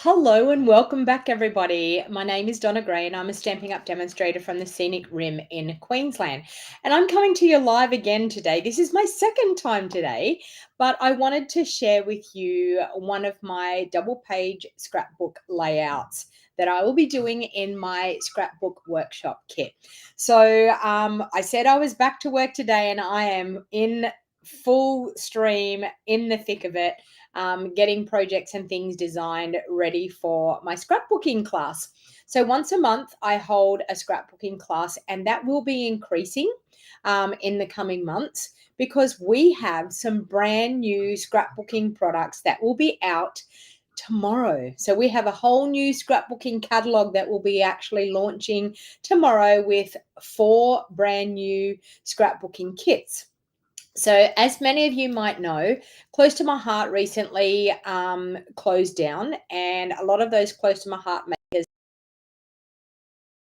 Hello and welcome back, everybody. My name is Donna Gray and I'm a Stampin' Up! Demonstrator from the Scenic Rim in Queensland. And I'm coming to you live again today. This is my second time today, but I wanted to share with you one of my double page scrapbook layouts that I will be doing in my scrapbook workshop kit. So I said I was back to work today and I am in full stream, in the thick of it. Getting projects and things designed ready for my scrapbooking class. So once a month, I hold a scrapbooking class, and that will be increasing in the coming months because we have some brand new scrapbooking products that will be out tomorrow. So we have a whole new scrapbooking catalog that will be actually launching tomorrow with 4 brand new scrapbooking kits. So, as many of you might know, Close to My Heart recently closed down, and a lot of those Close to My Heart makers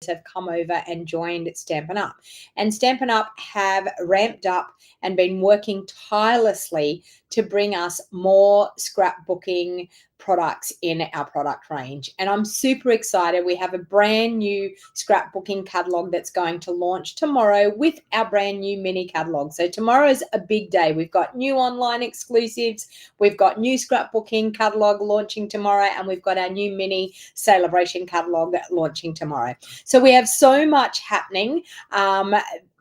have come over and joined Stampin' Up. And Stampin' Up have ramped up and been working tirelessly to bring us more scrapbooking products in our product range. And I'm super excited. We have a brand new scrapbooking catalog that's going to launch tomorrow with our brand new mini catalog. So tomorrow's a big day. We've got new online exclusives. We've got new scrapbooking catalog launching tomorrow, and we've got our new mini celebration catalog launching tomorrow. So we have so much happening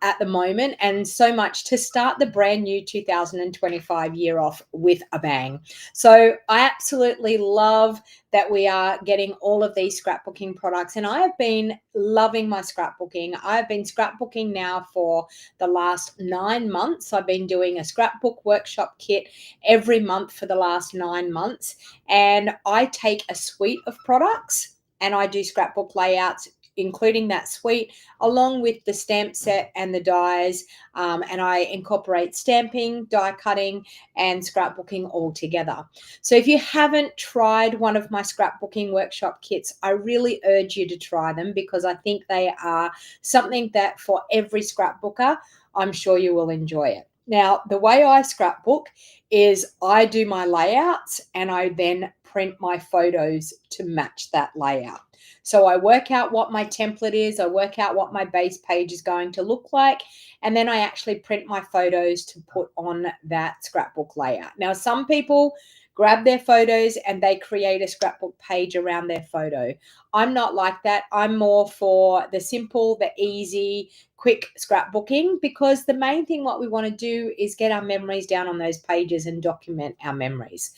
at the moment, and so much to start the brand new 2025 year off with a bang. So I absolutely love that we are getting all of these scrapbooking products, and I have been loving my scrapbooking. I've been scrapbooking now for the last 9 months. I've been doing a scrapbook workshop kit every month for the last 9 months, and I take a suite of products and I do scrapbook layouts, including that suite, along with the stamp set and the dies, and I incorporate stamping, die cutting, and scrapbooking all together. So if you haven't tried one of my scrapbooking workshop kits, I really urge you to try them because I think they are something that for every scrapbooker, I'm sure you will enjoy it. Now, the way I scrapbook is I do my layouts and I then print my photos to match that layout. So I work out what my template is, I work out what my base page is going to look like, and then I actually print my photos to put on that scrapbook layout. Now, some people grab their photos and they create a scrapbook page around their photo. I'm not like that. I'm more for the simple, the easy, quick scrapbooking, because the main thing what we want to do is get our memories down on those pages and document our memories.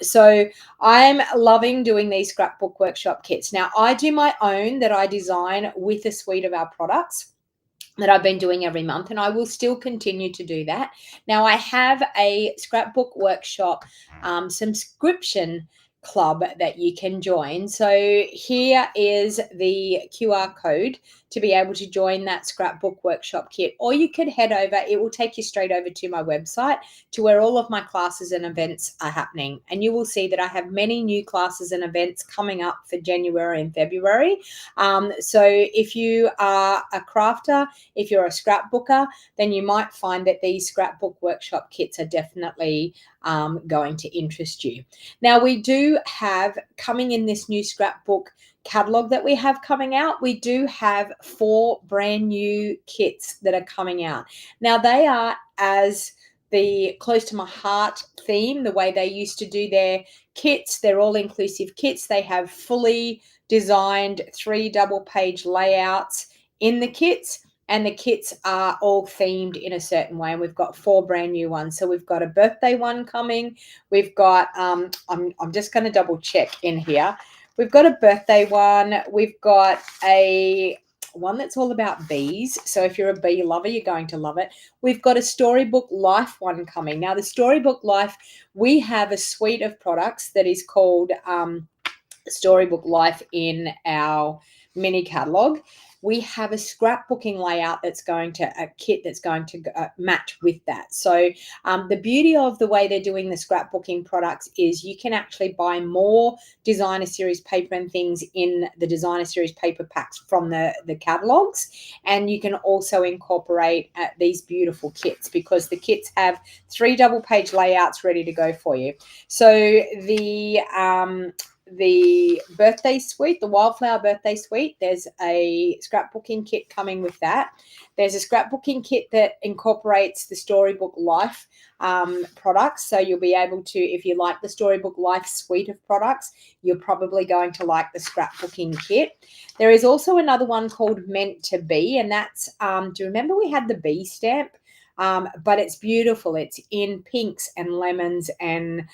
So I'm loving doing these scrapbook workshop kits. Now, I do my own that I design with a suite of our products that I've been doing every month, and I will still continue to do that. Now, I have a scrapbook workshop subscription club that you can join. So here is the QR code to be able to join that scrapbook workshop kit, or you could head over. It will take you straight over to my website to where all of my classes and events are happening, and you will see that I have many new classes and events coming up for January and February. So if you are a crafter, if you're a scrapbooker, then you might find that these scrapbook workshop kits are definitely going to interest you. Now, we do have coming in this new scrapbook catalog that we have coming out, we do have 4 brand new kits that are coming out. Now, they are as the Close to My Heart theme, the way they used to do their kits. They're all inclusive kits. They have fully designed 3 double page layouts in the kits, and the kits are all themed in a certain way, and we've got 4 brand new ones. So we've got a birthday one coming. We've got I'm just going to double check in here. We've got a birthday one. We've got a one that's all about bees. So if you're a bee lover, you're going to love it. We've got a Storybook Life one coming. Now, the Storybook Life, we have a suite of products that is called Storybook Life in our mini catalog. We have a scrapbooking layout that's going to a kit that's going to match with that. So the beauty of the way they're doing the scrapbooking products is you can actually buy more designer series paper and things in the designer series paper packs from the catalogs, and you can also incorporate these beautiful kits because the kits have 3 double page layouts ready to go for you. So the birthday suite, the wildflower birthday suite. There's a scrapbooking kit coming with that. There's a scrapbooking kit that incorporates the Storybook Life products. So you'll be able to, if you like the Storybook Life suite of products, you're probably going to like the scrapbooking kit. There is also another one called Meant to Be, and that's, do you remember we had the bee stamp? But it's beautiful. It's in pinks and lemons and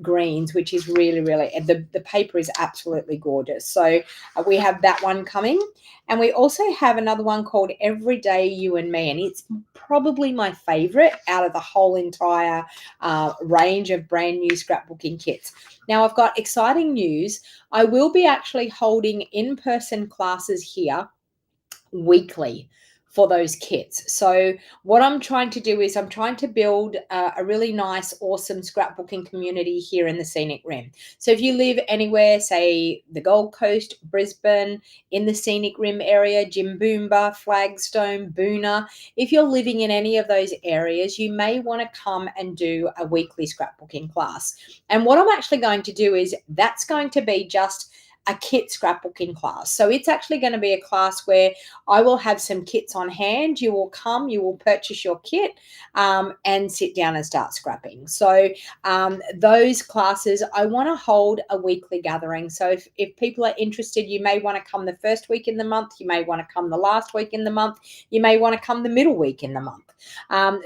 greens, which is really, really, the paper is absolutely gorgeous. So we have that one coming. And we also have another one called Everyday You and Me. And it's probably my favorite out of the whole entire range of brand new scrapbooking kits. Now, I've got exciting news. I will be actually holding in-person classes here weekly for those kits. So what I'm trying to do is I'm trying to build a really nice, awesome scrapbooking community here in the Scenic Rim. So if you live anywhere, say the Gold Coast, Brisbane, in the Scenic Rim area, Jimboomba, Flagstone, Boona, if you're living in any of those areas, you may want to come and do a weekly scrapbooking class. And what I'm actually going to do is that's going to be just a kit scrapbooking class. So it's actually going to be a class where I will have some kits on hand. You will come, you will purchase your kit and sit down and start scrapping. So those classes, I want to hold a weekly gathering. So if people are interested, you may want to come the first week in the month. You may want to come the last week in the month. You may want to come the middle week in the month.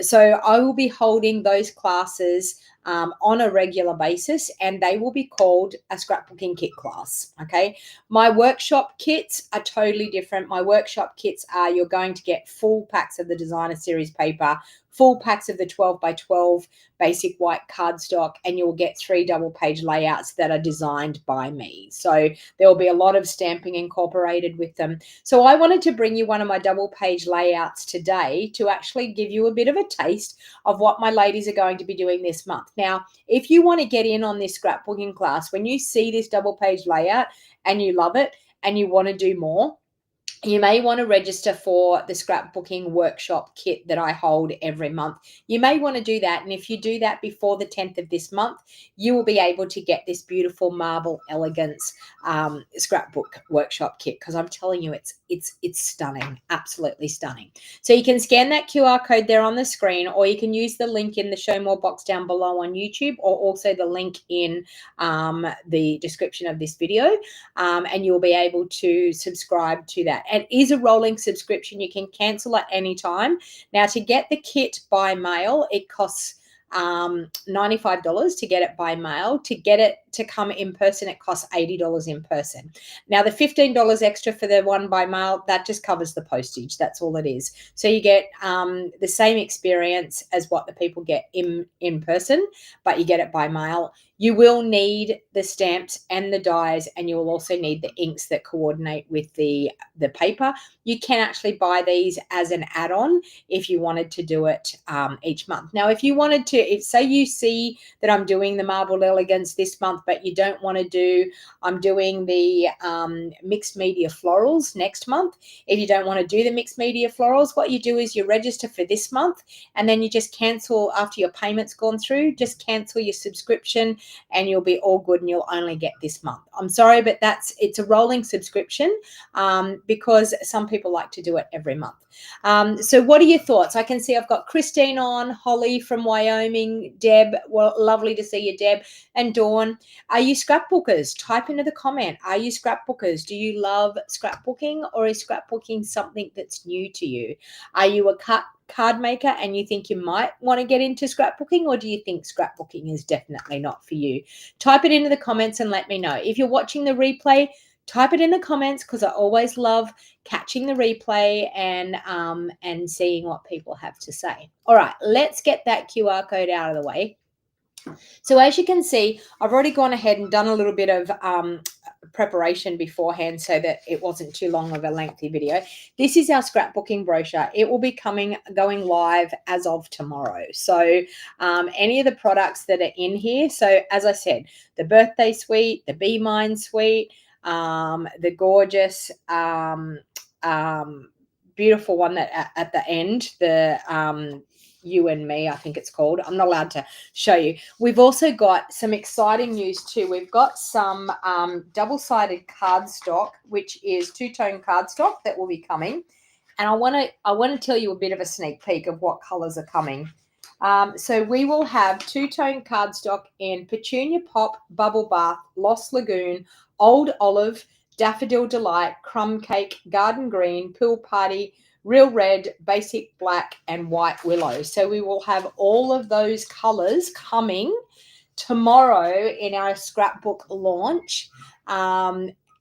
So I will be holding those classes on a regular basis, and they will be called a scrapbooking kit class. Okay. My workshop kits are totally different. My workshop kits are, you're going to get full packs of the designer series paper, full packs of the 12 by 12 basic white cardstock, and you'll get 3 double page layouts that are designed by me. So there will be a lot of stamping incorporated with them. So I wanted to bring you one of my double page layouts today to actually give you a bit of a taste of what my ladies are going to be doing this month. Now, if you want to get in on this scrapbooking class, when you see this double page layout and you love it and you want to do more, you may want to register for the scrapbooking workshop kit that I hold every month. You may want to do that. And if you do that before the 10th of this month, you will be able to get this beautiful marble elegance scrapbook workshop kit, because I'm telling you, it's stunning, absolutely stunning. So you can scan that QR code there on the screen, or you can use the link in the show more box down below on YouTube, or also the link in the description of this video, and you'll be able to subscribe to that. It is a rolling subscription. You can cancel at any time. Now, to get the kit by mail, it costs $95 to get it by mail. To get it to come in person, it costs $80 in person. Now, the $15 extra for the one by mail, that just covers the postage. That's all it is. So you get the same experience as what the people get in person, but you get it by mail. You will need the stamps and the dies, and you will also need the inks that coordinate with the paper. You can actually buy these as an add-on if you wanted to do it each month. Now, if you wanted to, if say you see that I'm doing the Marble Elegance this month, but you don't want to do, I'm doing the mixed media florals next month. If you don't want to do the mixed media florals, what you do is you register for this month, and then you just cancel after your payment's gone through, just cancel your subscription, and you'll be all good, and you'll only get this month. I'm sorry, but it's a rolling subscription because some people like to do it every month. So what are your thoughts? I can see I've got Christine on, Holly from Wyoming, Deb, well, lovely to see you, Deb, and Dawn. Are you scrapbookers? Type into the comment. Are you scrapbookers? Do you love scrapbooking, or is scrapbooking something that's new to you? Are you a card maker and you think you might want to get into scrapbooking, or do you think scrapbooking is definitely not for you? Type it into the comments and let me know. If you're watching the replay, type it in the comments, because I always love catching the replay and seeing what people have to say. All right, let's get that QR code out of the way. So as you can see, I've already gone ahead and done a little bit of preparation beforehand so that it wasn't too long of a lengthy video. This is our scrapbooking brochure. It will be going live as of tomorrow. So any of the products that are in here, so as I said, the birthday suite, the Be Mine suite, the gorgeous beautiful one that at the end, You and Me, I think it's called. I'm not allowed to show you. We've also got some exciting news too. We've got some double-sided cardstock, which is two-tone cardstock that will be coming. And I want to tell you a bit of a sneak peek of what colors are coming. So we will have two-tone cardstock in Petunia Pop, Bubble Bath, Lost Lagoon, Old Olive, Daffodil Delight, Crumb Cake, Garden Green, Pool Party, Real Red, Basic Black, and White Willow. So we will have all of those colors coming tomorrow in our scrapbook launch.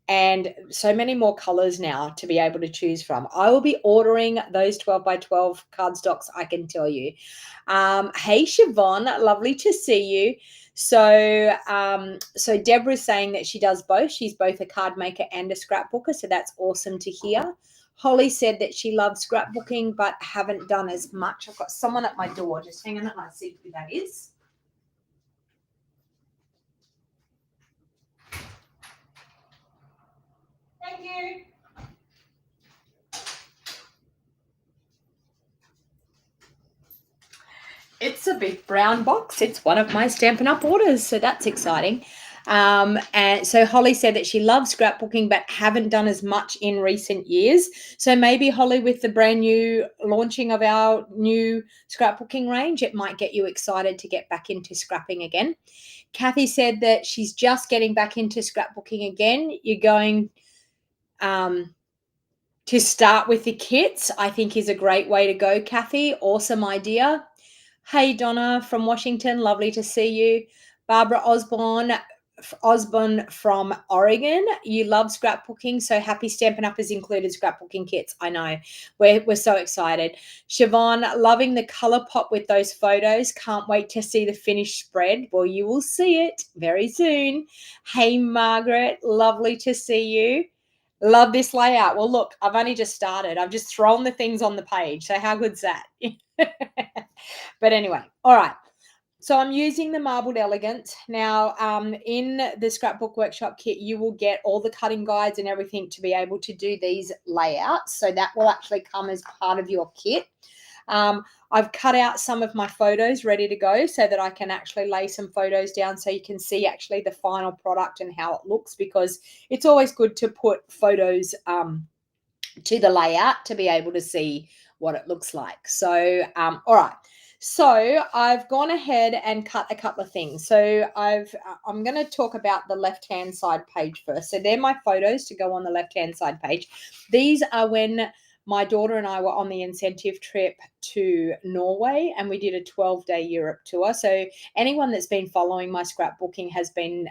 And so many more colors now to be able to choose from. I will be ordering those 12 by 12 cardstocks, I can tell you. Hey, Siobhan, lovely to see you. So Deborah's saying that she does both. She's both a card maker and a scrapbooker, so that's awesome to hear. Holly said that she loves scrapbooking but haven't done as much. I've got someone at my door. Just hang on and I see who that is. Thank you. It's a big brown box. It's one of my Stampin' Up orders, so that's exciting. And so Holly said that she loves scrapbooking but haven't done as much in recent years. So maybe, Holly, with the brand new launching of our new scrapbooking range, it might get you excited to get back into scrapping again. Kathy said that she's just getting back into scrapbooking again. You're going to start with the kits, I think, is a great way to go, Kathy. Awesome idea. Hey, Donna from Washington. Lovely to see you. Barbara Osborne from Oregon. You love scrapbooking, so happy Stampin' Up has included scrapbooking kits. I know. We're so excited. Siobhan, loving the color pop with those photos. Can't wait to see the finished spread. Well, you will see it very soon. Hey, Margaret. Lovely to see you. Love this layout. Well, look, I've only just started. I've just thrown the things on the page. So how good's that? But anyway, all right. So I'm using the marbled Elegance. Now, in the Scrapbook Workshop kit, you will get all the cutting guides and everything to be able to do these layouts. So that will actually come as part of your kit. I've cut out some of my photos ready to go so that I can actually lay some photos down so you can see actually the final product and how it looks, because it's always good to put photos to the layout to be able to see what it looks like. So, all right. So I've gone ahead and cut a couple of things. So I'm going to talk about the left-hand side page first. So they're my photos to go on the left-hand side page. These are when my daughter and I were on the incentive trip to Norway, and we did a 12-day Europe tour. So anyone that's been following my scrapbooking has been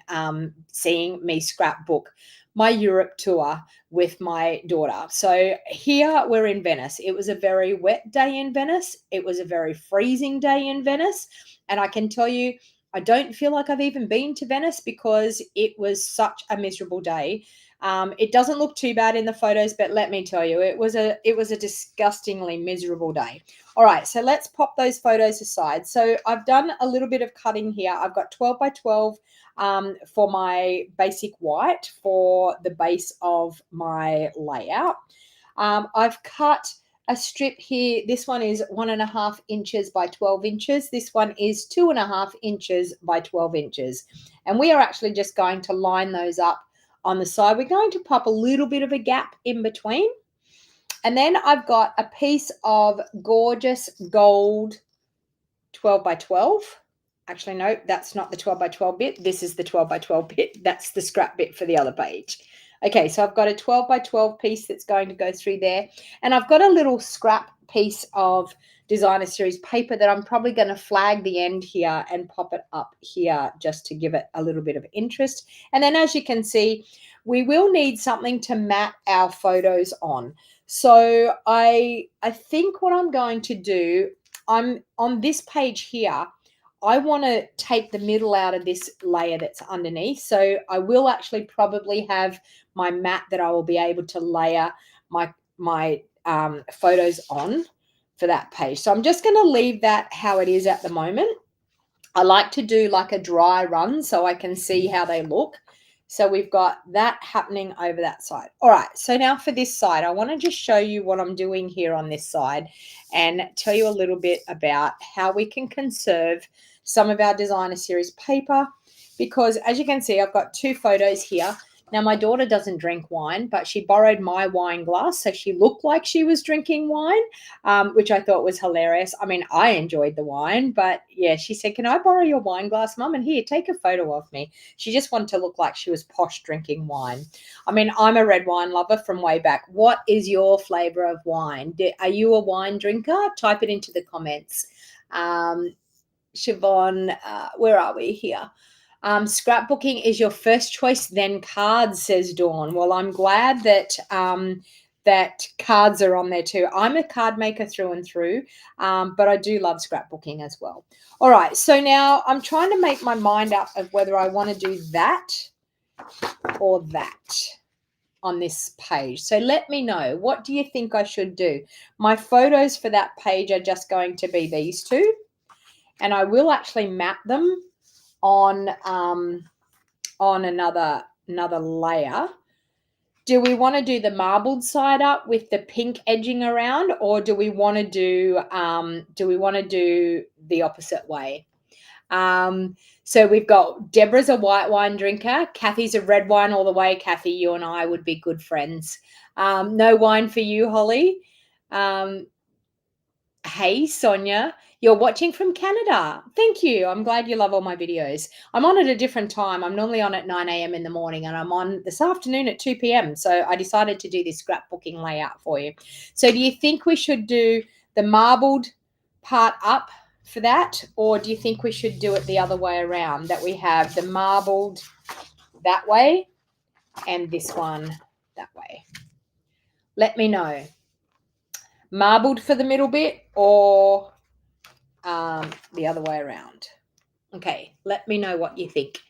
seeing me scrapbook my Europe tour with my daughter. So here we're in Venice. It was a very wet day in Venice. It was a very freezing day in Venice. And I can tell you, I don't feel like I've even been to Venice because it was such a miserable day. It doesn't look too bad in the photos, but let me tell you, it was a disgustingly miserable day. All right, so let's pop those photos aside. So I've done a little bit of cutting here. I've got 12 by 12 for my basic white for the base of my layout. I've cut a strip here. This one is 1.5 inches by 12 inches. This one is 2.5 inches by 12 inches. And we are actually just going to line those up on the side. We're going to pop a little bit of a gap in between. And then I've got a piece of gorgeous gold 12 by 12. Actually, no, that's not the 12 by 12 bit. This is the 12 by 12 bit. That's the scrap bit for the other page. Okay, so I've got a 12 by 12 piece that's going to go through there. And I've got a little scrap piece of Designer Series paper that I'm probably going to flag the end here and pop it up here just to give it a little bit of interest. And then as you can see, we will need something to mat our photos on. So I think what I'm going to do, I'm on this page here, I want to take the middle out of this layer that's underneath. So I will actually probably have my mat that I will be able to layer my photos on for that page. So I'm just going to leave that how it is at the moment. I like to do like a dry run so I can see how they look. So we've got that happening over that side. All right, so now for this side, I want to just show you what I'm doing here on this side and tell you a little bit about how we can conserve some of our designer series paper, because as you can see, I've got two photos here. Now, my daughter doesn't drink wine, but she borrowed my wine glass, so she looked like she was drinking wine, which I thought was hilarious. I mean, I enjoyed the wine, but yeah, she said, "Can I borrow your wine glass, Mum? And here, take a photo of me." She just wanted to look like she was posh drinking wine. I mean, I'm a red wine lover from way back. What is your flavor of wine? Are you a wine drinker? Type it into the comments. Siobhan, where are we here? Scrapbooking is your first choice, then cards, says Dawn. Well, I'm glad that that cards are on there too. I'm a card maker through and through, but I do love scrapbooking as well. All right, so now I'm trying to make my mind up of whether I want to do that or that on this page. So let me know, what do you think I should do? My photos for that page are just going to be these two, and I will actually map them on another layer. Do we want to do the marbled side up with the pink edging around, or do we want to do the opposite way? So we've got Deborah's a white wine drinker, Kathy's a red wine all the way. Kathy, you and I would be good friends. No wine for you, Holly. Hey, Sonia, you're watching from Canada. Thank you. I'm glad you love all my videos. I'm on at a different time. I'm normally on at 9 a.m. in the morning, and I'm on this afternoon at 2 p.m. So I decided to do this scrapbooking layout for you. So do you think we should do the marbled part up for that, or do you think we should do it the other way around, that we have the marbled that way and this one that way? Let me know. Marbled for the middle bit, or the other way around. Okay, let me know what you think.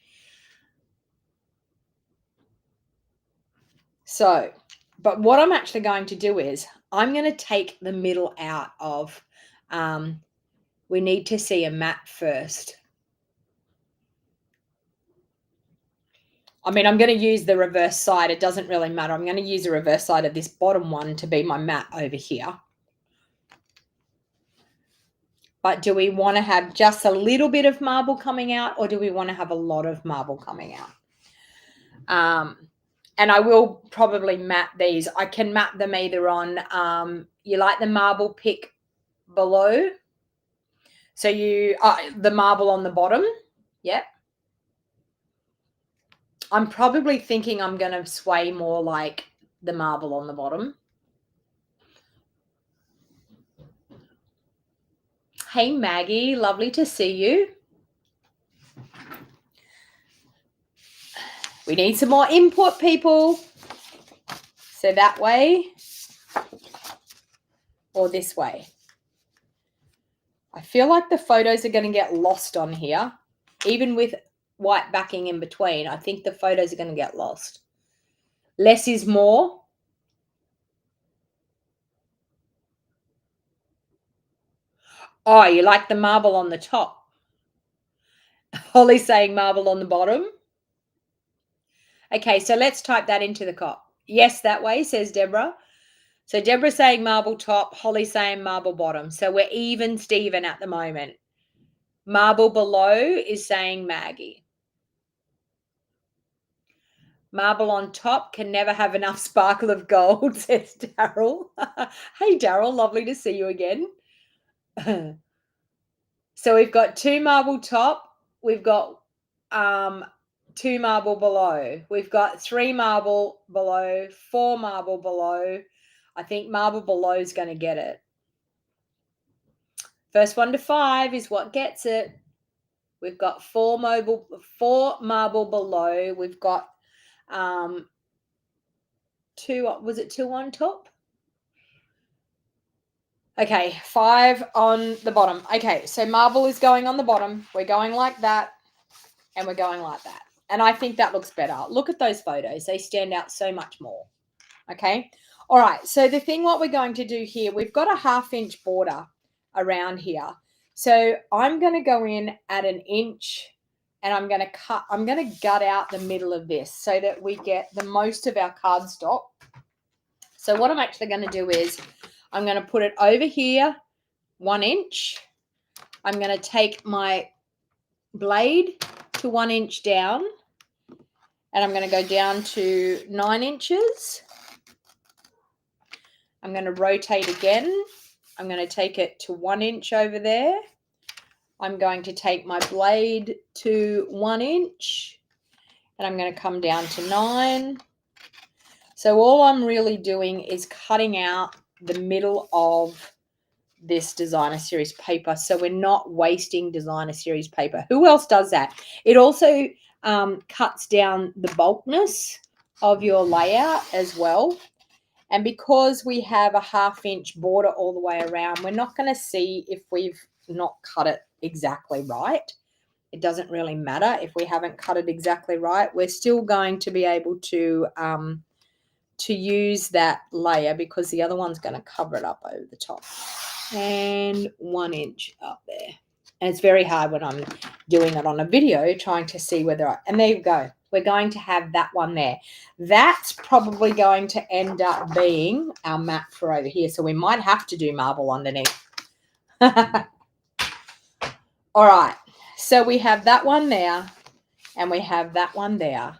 So, but what I'm actually going to do is I'm going to take the middle out of, we need to see a mat first. I mean, I'm going to use the reverse side. It doesn't really matter. I'm going to use the reverse side of this bottom one to be my mat over here. But do we want to have just a little bit of marble coming out, or do we want to have a lot of marble coming out? And I will probably mat these. I can mat them either on, you like the marble pick below. So you, the marble on the bottom. Yep. I'm probably thinking I'm going to sway more like the marble on the bottom. Hey, Maggie, lovely to see you. We need some more input, people. So that way or this way. I feel like the photos are going to get lost on here, even with white backing in between. I think the photos are going to get lost. Less is more. Oh, you like the marble on the top. Holly's saying marble on the bottom. Okay, so let's type that into the cop. Yes, that way, says Deborah. So Deborah's saying marble top, Holly's saying marble bottom. So we're even Steven at the moment. Marble below is saying Maggie. Marble on top can never have enough sparkle of gold, says Daryl. Hey, Daryl, lovely to see you again. So we've got two marble top. We've got two marble below. We've got three marble below, four marble below. I think marble below is going to get it. First one to 5 is what gets it. We've got four marble below. We've got two, was it 2 on top? Okay, 5 on the bottom. Okay, so marble is going on the bottom. We're going like that, and we're going like that. And I think that looks better. Look at those photos. They stand out so much more. Okay. All right. So the thing what we're going to do here, we've got a 1/2 inch border around here. So I'm going to go in at 1 inch and I'm going to gut out the middle of this so that we get the most of our cardstock. So what I'm actually going to do is I'm going to put it over here 1 inch. I'm going to take my blade to 1 inch down, and I'm going to go down to 9 inches. I'm going to rotate again. I'm going to take it to 1 inch over there. I'm going to take my blade to 1 inch, and I'm going to come down to 9. So all I'm really doing is cutting out the middle of this designer series paper, so we're not wasting designer series paper. Who else does that? It also cuts down the bulkness of your layout as well. And because we have a 1/2 inch border all the way around, we're not going to see if we've not cut it exactly right. It doesn't really matter if we haven't cut it exactly right. We're still going to be able to use that layer because the other one's going to cover it up over the top. And 1 inch up there. And it's very hard when I'm doing it on a video trying to see whether and there you go. We're going to have that one there. That's probably going to end up being our mat for over here. So we might have to do marble underneath. All right. So we have that one there, and we have that one there.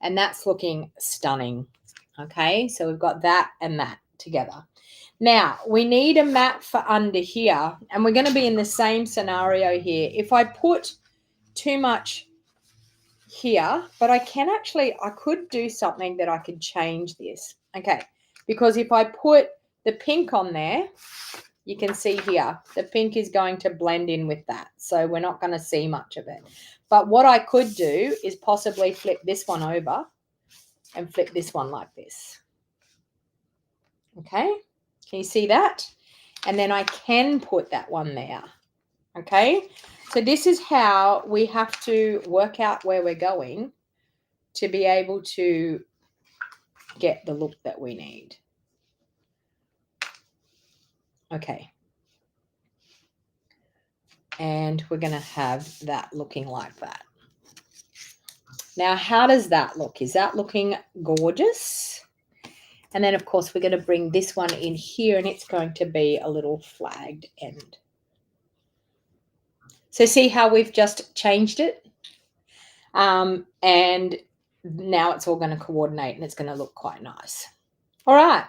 And that's looking stunning. Okay. So we've got that and that together. Now, we need a mat for under here, and we're going to be in the same scenario here. If I put too much here, but I could do something that I could change this. Okay, because if I put the pink on there, you can see here, the pink is going to blend in with that. So we're not going to see much of it. But what I could do is possibly flip this one over and flip this one like this. Okay. Can you see that? And then I can put that one there. Okay. So this is how we have to work out where we're going to be able to get the look that we need. Okay. And we're going to have that looking like that. Now, how does that look? Is that looking gorgeous? And then, of course, we're going to bring this one in here, and it's going to be a little flagged end. So see how we've just changed it? And now it's all going to coordinate, and it's going to look quite nice. All right.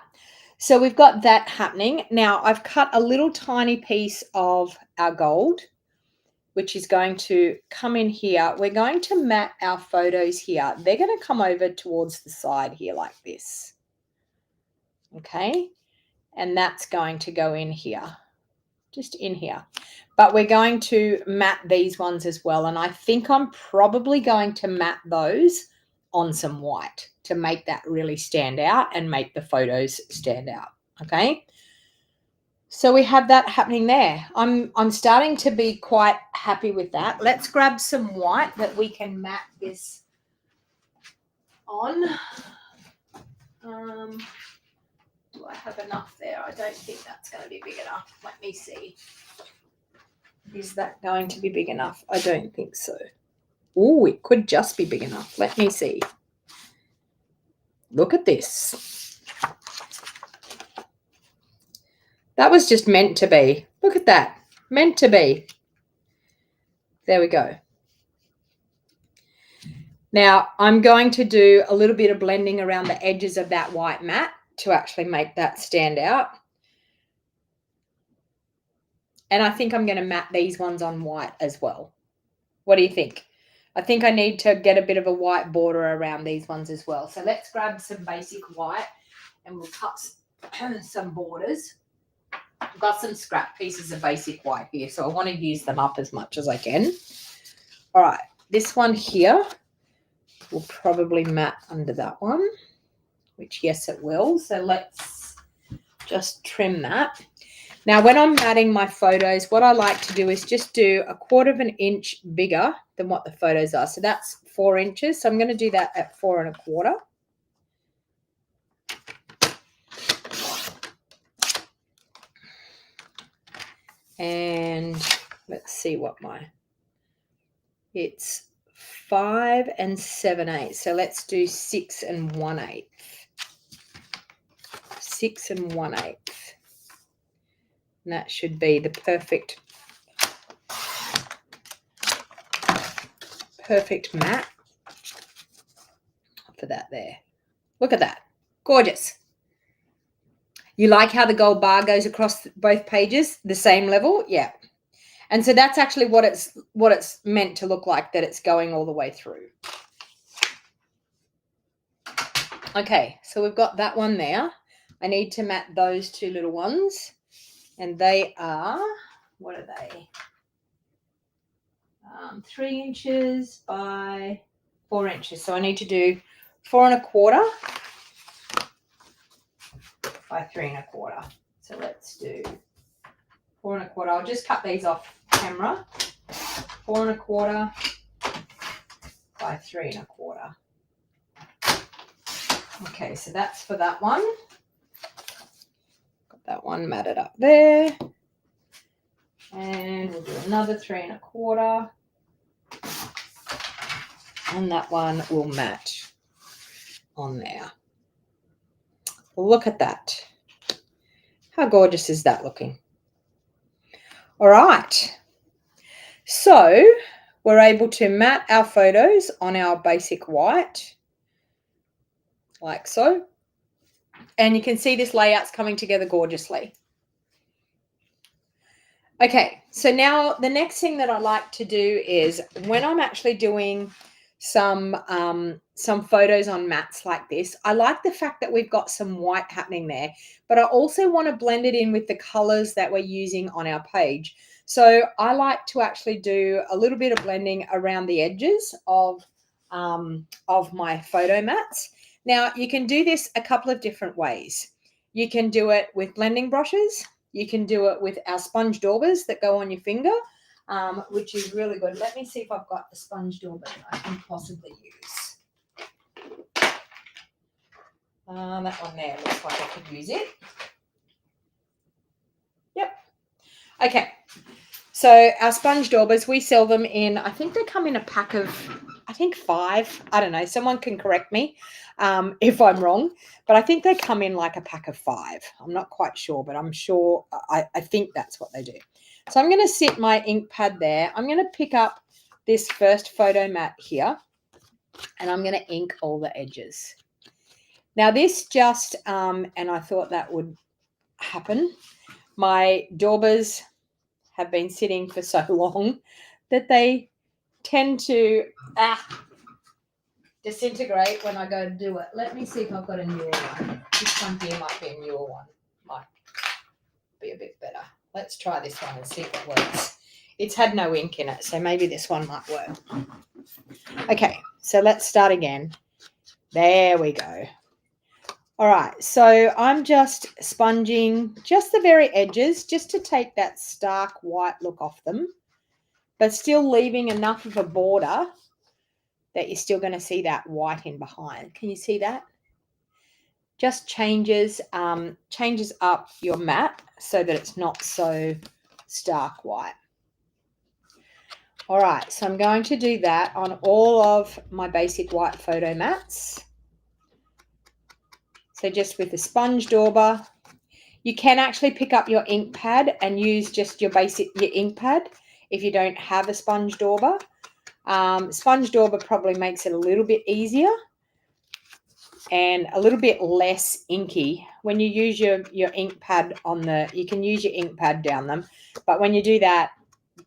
So we've got that happening. Now, I've cut a little tiny piece of our gold, which is going to come in here. We're going to mat our photos here. They're going to come over towards the side here like this. Okay, and that's going to go in here, just in here. But we're going to mat these ones as well. And I think I'm probably going to mat those on some white to make that really stand out and make the photos stand out. Okay, so we have that happening there. I'm starting to be quite happy with that. Let's grab some white that we can mat this on. Do I have enough there? I don't think that's going to be big enough. Let me see. Is that going to be big enough? I don't think so. Oh, it could just be big enough. Let me see. Look at this. That was just meant to be. Look at that. Meant to be. There we go. Now, I'm going to do a little bit of blending around the edges of that white mat to actually make that stand out. And I think I'm going to mat these ones on white as well. What do you think? I think I need to get a bit of a white border around these ones as well. So let's grab some basic white and we'll cut some borders. I've got some scrap pieces of basic white here, so I want to use them up as much as I can. All right, this one here will probably mat under that one, which yes, it will. So let's just trim that. Now, when I'm matting my photos, what I like to do is just do 1/4 inch bigger than what the photos are. So that's 4 inches. So I'm going to do that at 4 1/4. And let's see what my, It's 5 7/8. So let's do 6 1/8. 6 1/8. And that should be the perfect mat for that there. Look at that. Gorgeous. You like how the gold bar goes across both pages, the same level? Yeah. And so that's actually what it's meant to look like, that it's going all the way through. Okay, so we've got that one there. I need to mat those two little ones. And they are, what are they? 3 inches by 4 inches. So I need to do 4 1/4 by 3 1/4. So let's do 4 1/4. I'll just cut these off camera. 4 1/4 by 3 1/4. Okay, so that's for that one. Got that one matted up there. And we'll do another 3 1/4. And that one will match on there. Look at that. How gorgeous is that looking? All right. So we're able to mat our photos on our basic white, like so. And you can see this layout's coming together gorgeously. Okay, so now the next thing that I like to do is when I'm actually doing some photos on mats like this, I like the fact that we've got some white happening there, but I also want to blend it in with the colors that we're using on our page. So I like to actually do a little bit of blending around the edges of my photo mats. Now you can do this a couple of different ways. You can do it with blending brushes. You can do it with our sponge daubers that go on your finger, which is really good. Let me see if I've got a sponge dauber that I can possibly use. That one there looks like I could use it. Yep. Okay. So our sponge daubers, we sell them in, I think they come in a pack of, I think 5. I don't know. Someone can correct me if I'm wrong, but I think they come in like a pack of 5. I'm not quite sure, but I'm sure, I think that's what they do. So I'm going to sit my ink pad there. I'm going to pick up this first photo mat here, and I'm going to ink all the edges. Now this just, and I thought that would happen, my daubers have been sitting for so long that they tend to disintegrate when I go to do it. Let me see if I've got a newer one. This one here might be a newer one. Might be a bit better. Let's try this one and see if it works. It's had no ink in it, so maybe this one might work. Okay, so let's start again. There we go. All right, so I'm just sponging just the very edges just to take that stark white look off them, but still leaving enough of a border that you're still going to see that white in behind. Can you see that? Just changes up your mat so that it's not so stark white. All right, so I'm going to do that on all of my basic white photo mats. So just with the sponge dauber, you can actually pick up your ink pad and use just your ink pad if you don't have a sponge dauber. Sponge dauber probably makes it a little bit easier and a little bit less inky. When you use your ink pad you can use your ink pad down them, but when you do that,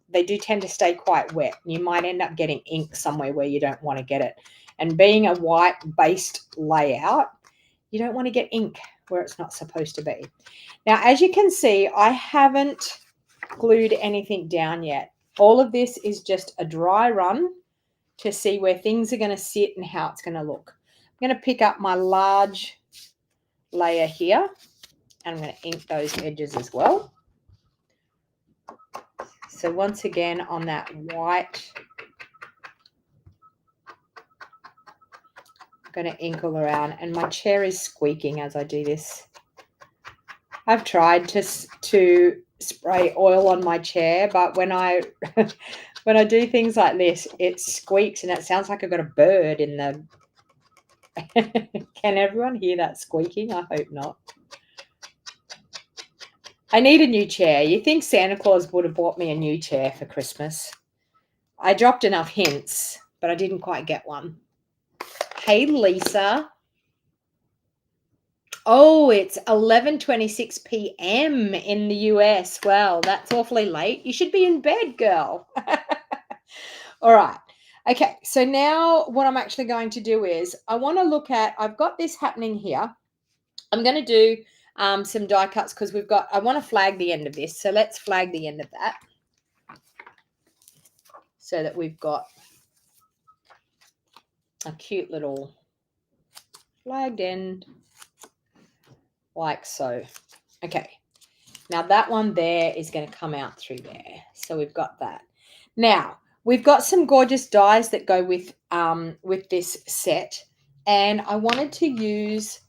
they do tend to stay quite wet. You might end up getting ink somewhere where you don't want to get it. And being a white-based layout, you don't want to get ink where it's not supposed to be. Now, as you can see, I haven't glued anything down yet. All of this is just a dry run to see where things are going to sit and how it's going to look. I'm going to pick up my large layer here, and I'm going to ink those edges as well. So once again, on that white, I'm going to ink all around, and my chair is squeaking as I do this. I've tried to spray oil on my chair, but when I When I do things like this, it squeaks and it sounds like I've got a bird in the... Can everyone hear that squeaking? I hope not. I need a new chair. You think Santa Claus would have bought me a new chair for Christmas? I dropped enough hints, but I didn't quite get one. Hey, Lisa. Oh, it's 11:26 p.m. in the US. Well, that's awfully late. You should be in bed, girl. All right. Okay, so now what I'm actually going to do is I want to look at, I've got this happening here. I'm going to do some die cuts because I want to flag the end of this. So let's flag the end of that so that we've got a cute little flagged end like so. Okay, now that one there is going to come out through there. So we've got that. Now, we've got some gorgeous dies that go with this set, and I wanted to use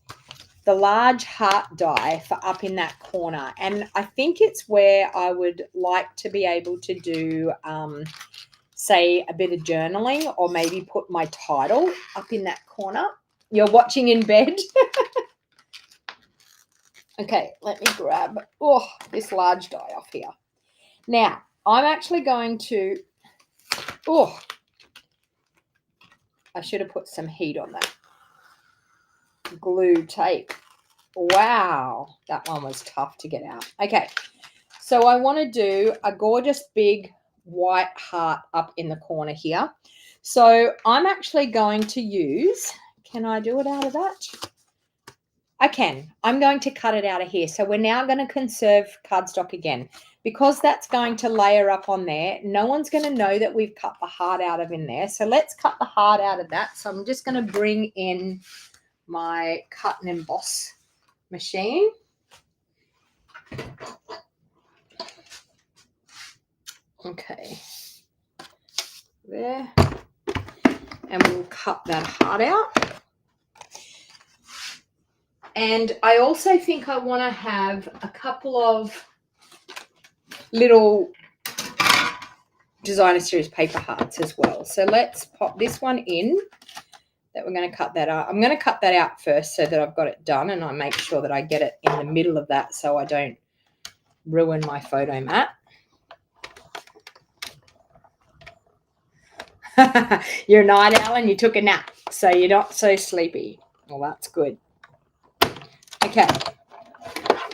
the large heart die for up in that corner, and I think it's where I would like to be able to do say a bit of journaling, or maybe put my title up in that corner. You're watching in bed. Okay, let me grab this large die off here. Now, I'm actually going to, I should have put some heat on that. Glue tape. Wow, that one was tough to get out. Okay, so I want to do a gorgeous big white heart up in the corner here. So I'm actually going to use, can I do it out of that? I can. I'm going to cut it out of here. So we're now going to conserve cardstock again. Because that's going to layer up on there, no one's going to know that we've cut the heart out of in there. So let's cut the heart out of that. So I'm just going to bring in my cut and emboss machine. Okay. There. And we'll cut that heart out. And I also think I want to have a couple of little designer series paper hearts as well. So let's pop this one in that we're going to cut that out. I'm going to cut that out first so that I've got it done, and I make sure that I get it in the middle of that so I don't ruin my photo mat. You're a night owl and you took a nap, so you're not so sleepy. Well, that's good. Okay.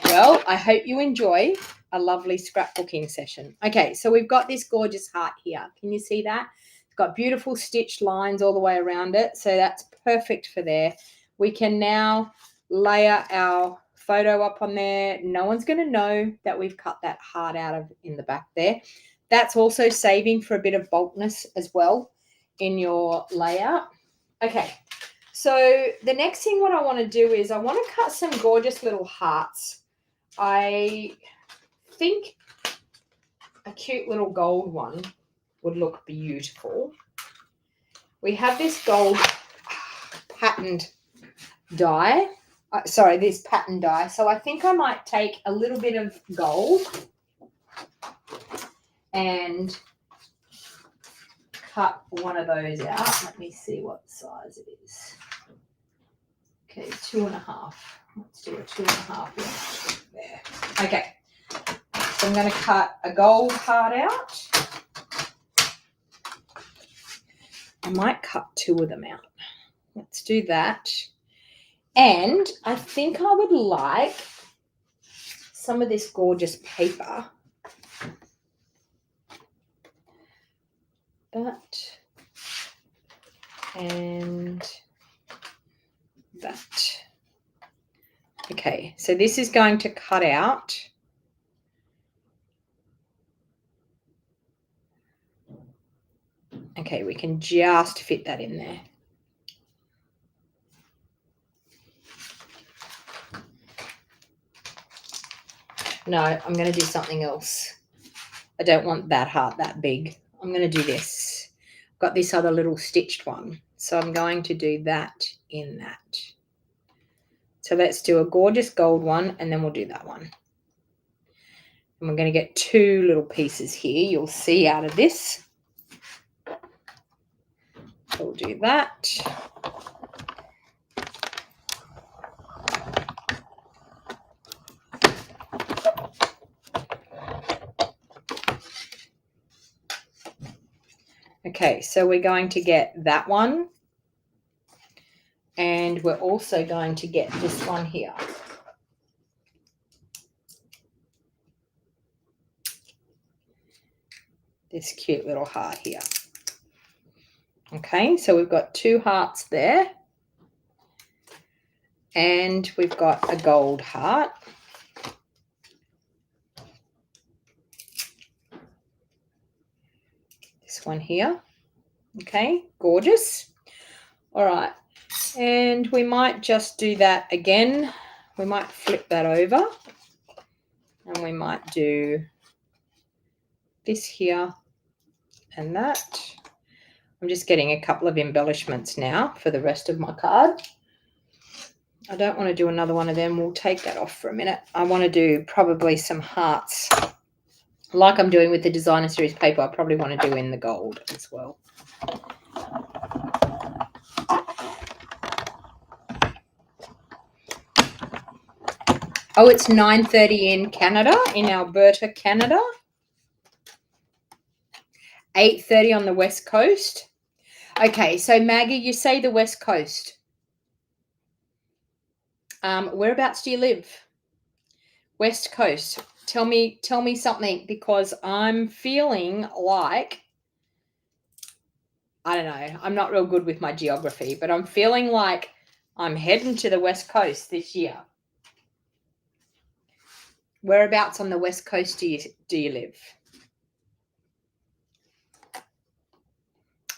Well, I hope you enjoy a lovely scrapbooking session. Okay, so we've got this gorgeous heart here. Can you see that? It's got beautiful stitched lines all the way around it, so that's perfect for there. We can now layer our photo up on there. No one's going to know that we've cut that heart out of in the back there. That's also saving for a bit of bulkness as well in your layout. Okay, so the next thing what I want to do is I want to cut some gorgeous little hearts. I think a cute little gold one would look beautiful. We have this gold patterned die. This pattern die. So I think I might take a little bit of gold and cut one of those out. Let me see what size it is. Okay, 2.5. Let's do a 2.5 there. Okay, so I'm going to cut a gold heart out. I might cut 2 of them out. Let's do that. And I think I would like some of this gorgeous paper. That and that. Okay, so this is going to cut out. Okay, we can just fit that in there. No, I'm going to do something else. I don't want that heart that big. I'm going to do this. I've got this other little stitched one. So I'm going to do that in that. So let's do a gorgeous gold one, and then we'll do that one. And we're going to get 2 little pieces here. You'll see out of this. We'll do that. Okay, so we're going to get that one. And we're also going to get this one here. This cute little heart here. Okay, so we've got 2 hearts there. And we've got a gold heart. This one here. Okay, gorgeous. All right, and we might just do that again. We might flip that over and we might do this here and that. I'm just getting a couple of embellishments now for the rest of my card. I don't want to do another one of them. We'll take that off for a minute. I want to do probably some hearts like I'm doing with the designer series paper. I probably want to do in the gold as well. Oh, it's 9:30 in Canada, in Alberta, Canada. 8:30 on the West Coast. Okay, so Maggie, you say the West Coast. Whereabouts do you live? West Coast. Tell me something, because I'm feeling like, I don't know, I'm not real good with my geography, but I'm feeling like I'm heading to the West Coast this year. Whereabouts on the West Coast do you live?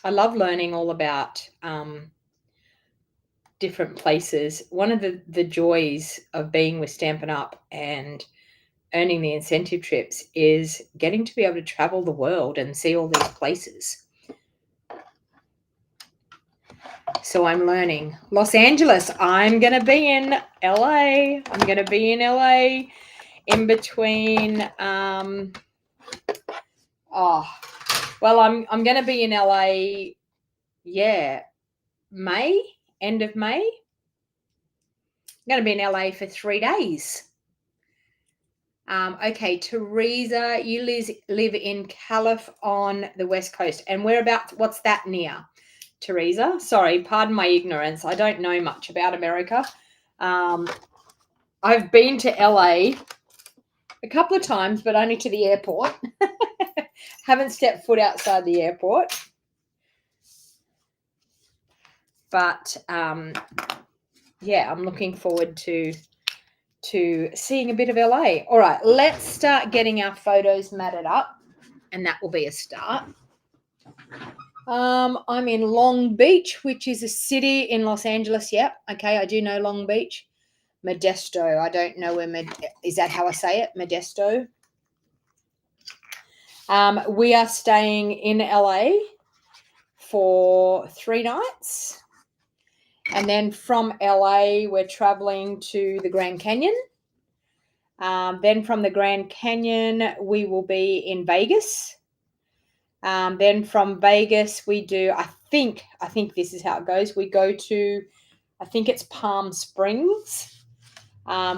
I love learning all about different places. One of the joys of being with Stampin' Up and earning the incentive trips is getting to be able to travel the world and see all these places. So I'm learning. Los Angeles. I'm going to be in LA. I'm going to be in LA in between. I'm going to be in LA. Yeah, May, end of May. I'm going to be in LA for 3 days. Okay, Teresa, you live in Calif on the West Coast. And whereabouts? What's that near? Teresa, sorry, pardon my ignorance. I don't know much about America. I've been to LA a couple of times, but only to the airport. Haven't stepped foot outside the airport. But yeah, I'm looking forward to seeing a bit of LA. All right, let's start getting our photos matted up, and that will be a start. I'm in Long Beach, which is a city in Los Angeles. Yep. Okay, I do know Long Beach. Modesto. I don't know where is that how I say it? Modesto. We are staying in LA for 3 nights. And then from LA, we're traveling to the Grand Canyon. Then from the Grand Canyon, we will be in Vegas. Then from Vegas, we do, I think this is how it goes. We go to, I think it's Palm Springs.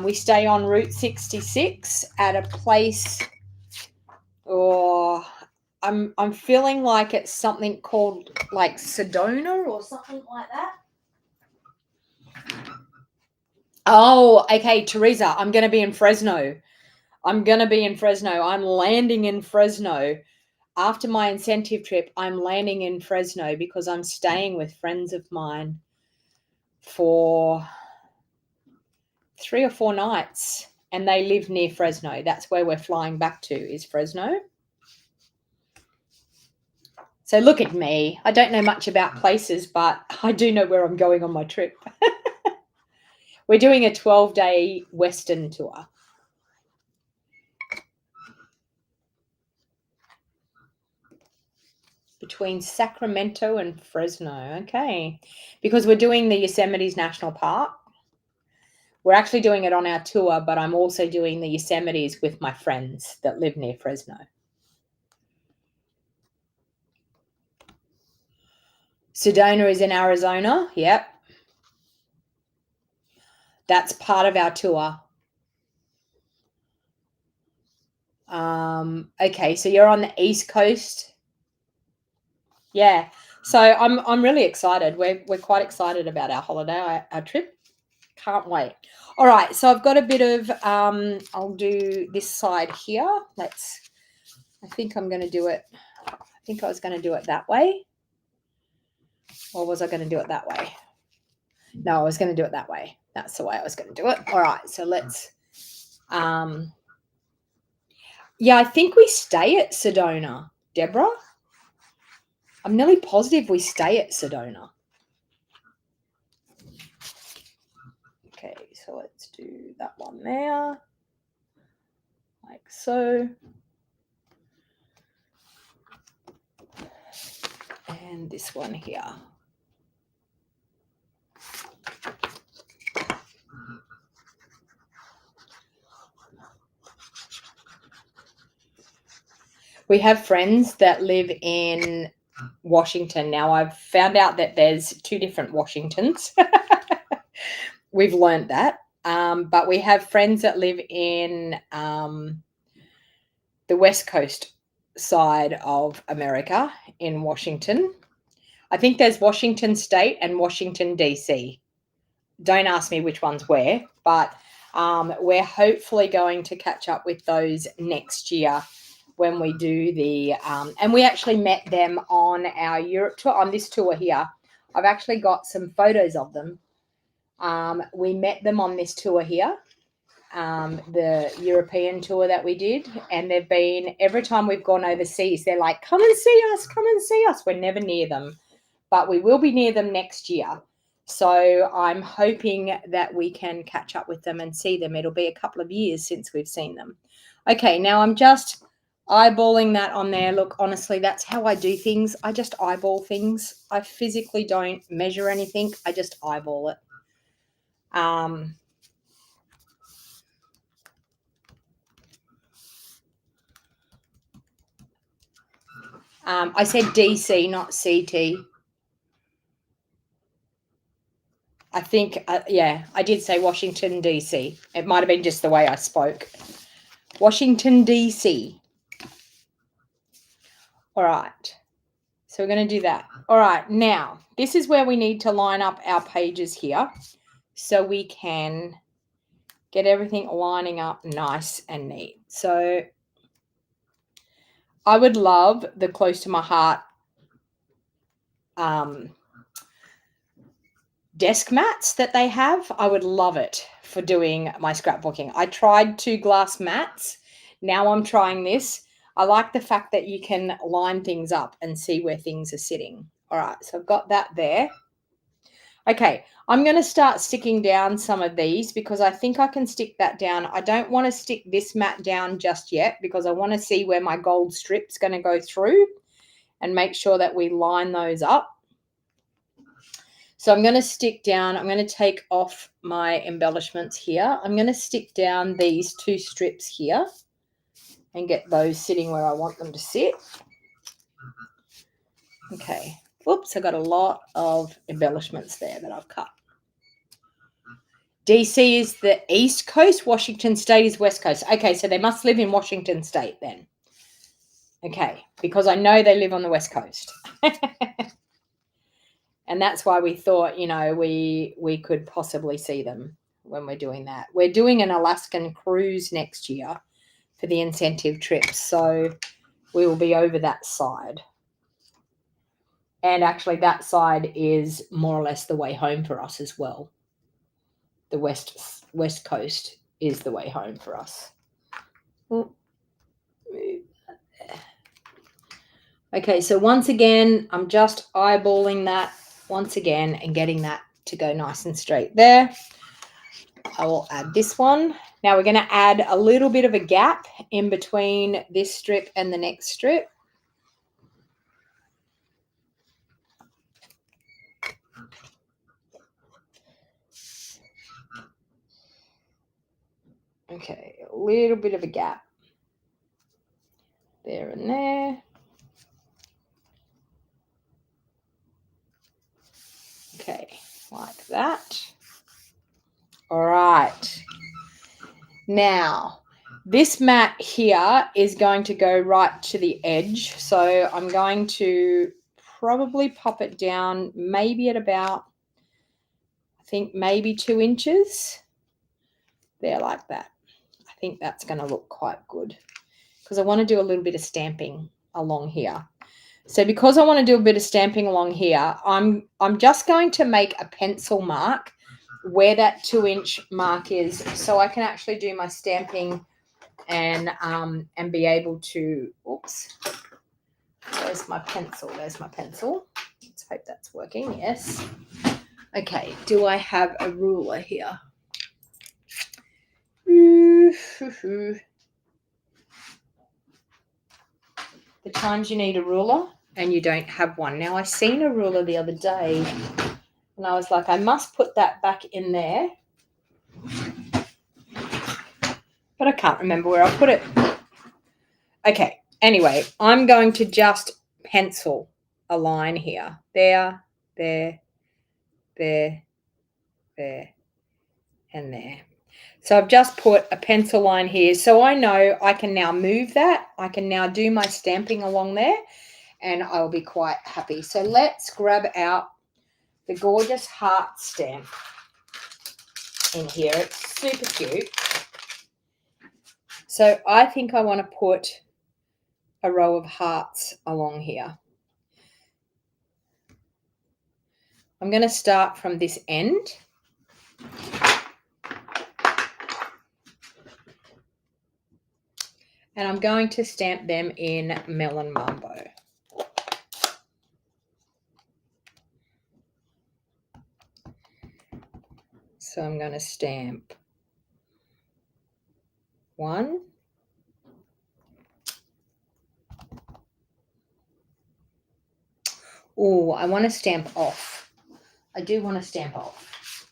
We stay on Route 66 at a place, or I'm feeling like it's something called like Sedona or something like that. Oh, okay, Teresa, I'm going to be in Fresno. I'm landing in Fresno. After my incentive trip, I'm landing in Fresno because I'm staying with friends of mine for 3 or 4 nights, and they live near Fresno. That's where we're flying back to, is Fresno. So look at me. I don't know much about places, but I do know where I'm going on my trip. We're doing a 12-day Western tour. Between Sacramento and Fresno. Okay. Because we're doing the Yosemite National Park. We're actually doing it on our tour, but I'm also doing the Yosemites with my friends that live near Fresno. Sedona is in Arizona. Yep. That's part of our tour. Okay, so you're on the East Coast. Yeah. So I'm really excited. We're quite excited about our holiday, our trip. Can't wait. All right, so I've got a bit of I'll do this side here. I think I'm going to do it. I think I was going to do it that way. Or was I going to do it that way? No, I was going to do it that way. That's the way I was going to do it. All right, so let's yeah, I think we stay at Sedona, Deborah. I'm nearly positive we stay at Sedona. Okay, so let's do that one there, like so. And this one here. We have friends that live in Washington. Now, I've found out that there's 2 different Washingtons. We've learned that. But we have friends that live in the West Coast side of America in Washington. I think there's Washington State and Washington, D.C. Don't ask me which one's where, but we're hopefully going to catch up with those next year when we do the and we actually met them on our Europe tour, on this tour here. I've actually got some photos of them. We met them on this tour here, the European tour that we did, and they've been, every time we've gone overseas, they're like, come and see us, come and see us. We're never near them, but we will be near them next year. So I'm hoping that we can catch up with them and see them. It'll be a couple of years since we've seen them. Okay, now I'm just eyeballing that on there. Look, honestly, that's how I do things. I just eyeball things. I physically don't measure anything. I just eyeball it. I said DC, not CT. I think, yeah, I did say Washington, D.C. It might have been just the way I spoke. Washington, D.C. All right. So we're going to do that. All right. Now, this is where we need to line up our pages here so we can get everything lining up nice and neat. So I would love the close to my heart desk mats that they have. I would love it for doing my scrapbooking. I tried 2 glass mats. Now I'm trying this. I like the fact that you can line things up and see where things are sitting. All right, so I've got that there. Okay, I'm going to start sticking down some of these because I think I can stick that down. I don't want to stick this mat down just yet because I want to see where my gold strip's going to go through and make sure that we line those up. So I'm going to stick down, I'm going to take off my embellishments here. I'm going to stick down these 2 strips here and get those sitting where I want them to sit. Okay. Oops, I got a lot of embellishments there that I've cut. DC is the East Coast, Washington State is West Coast. Okay, so they must live in Washington State then. Okay, because I know they live on the West Coast. And that's why we thought, you know, we could possibly see them when we're doing that. We're doing an Alaskan cruise next year for the incentive trips, so we will be over that side. And actually that side is more or less the way home for us as well. The West Coast is the way home for us. Okay, so once again, I'm just eyeballing that once again and getting that to go nice and straight there. I will add this one. Now we're going to add a little bit of a gap in between this strip and the next strip. Okay, a little bit of a gap there and there. that. All right. Now, this mat here is going to go right to the edge. So I'm going to probably pop it down maybe at about, I think maybe 2 inches. There, like that. I think that's going to look quite good because I want to do a little bit of stamping along here. So because I want to do a bit of stamping along here, I'm just going to make a pencil mark where that 2-inch mark is, so I can actually do my stamping and be able to, oops, there's my pencil. Let's hope that's working. Yes. Okay, do I have a ruler here? The times you need a ruler and you don't have one. Now, I seen a ruler the other day and I was like, I must put that back in there. But I can't remember where I put it. Okay, anyway, I'm going to just pencil a line here. There, there, there, there, and there. So I've just put a pencil line here. So I know I can now move that. I can now do my stamping along there and I'll be quite happy. So let's grab out the gorgeous heart stamp in here. It's super cute. So I think I want to put a row of hearts along here. I'm going to start from this end. And I'm going to stamp them in Melon Mambo. So I'm going to stamp 1. Oh, I want to stamp off. I do want to stamp off.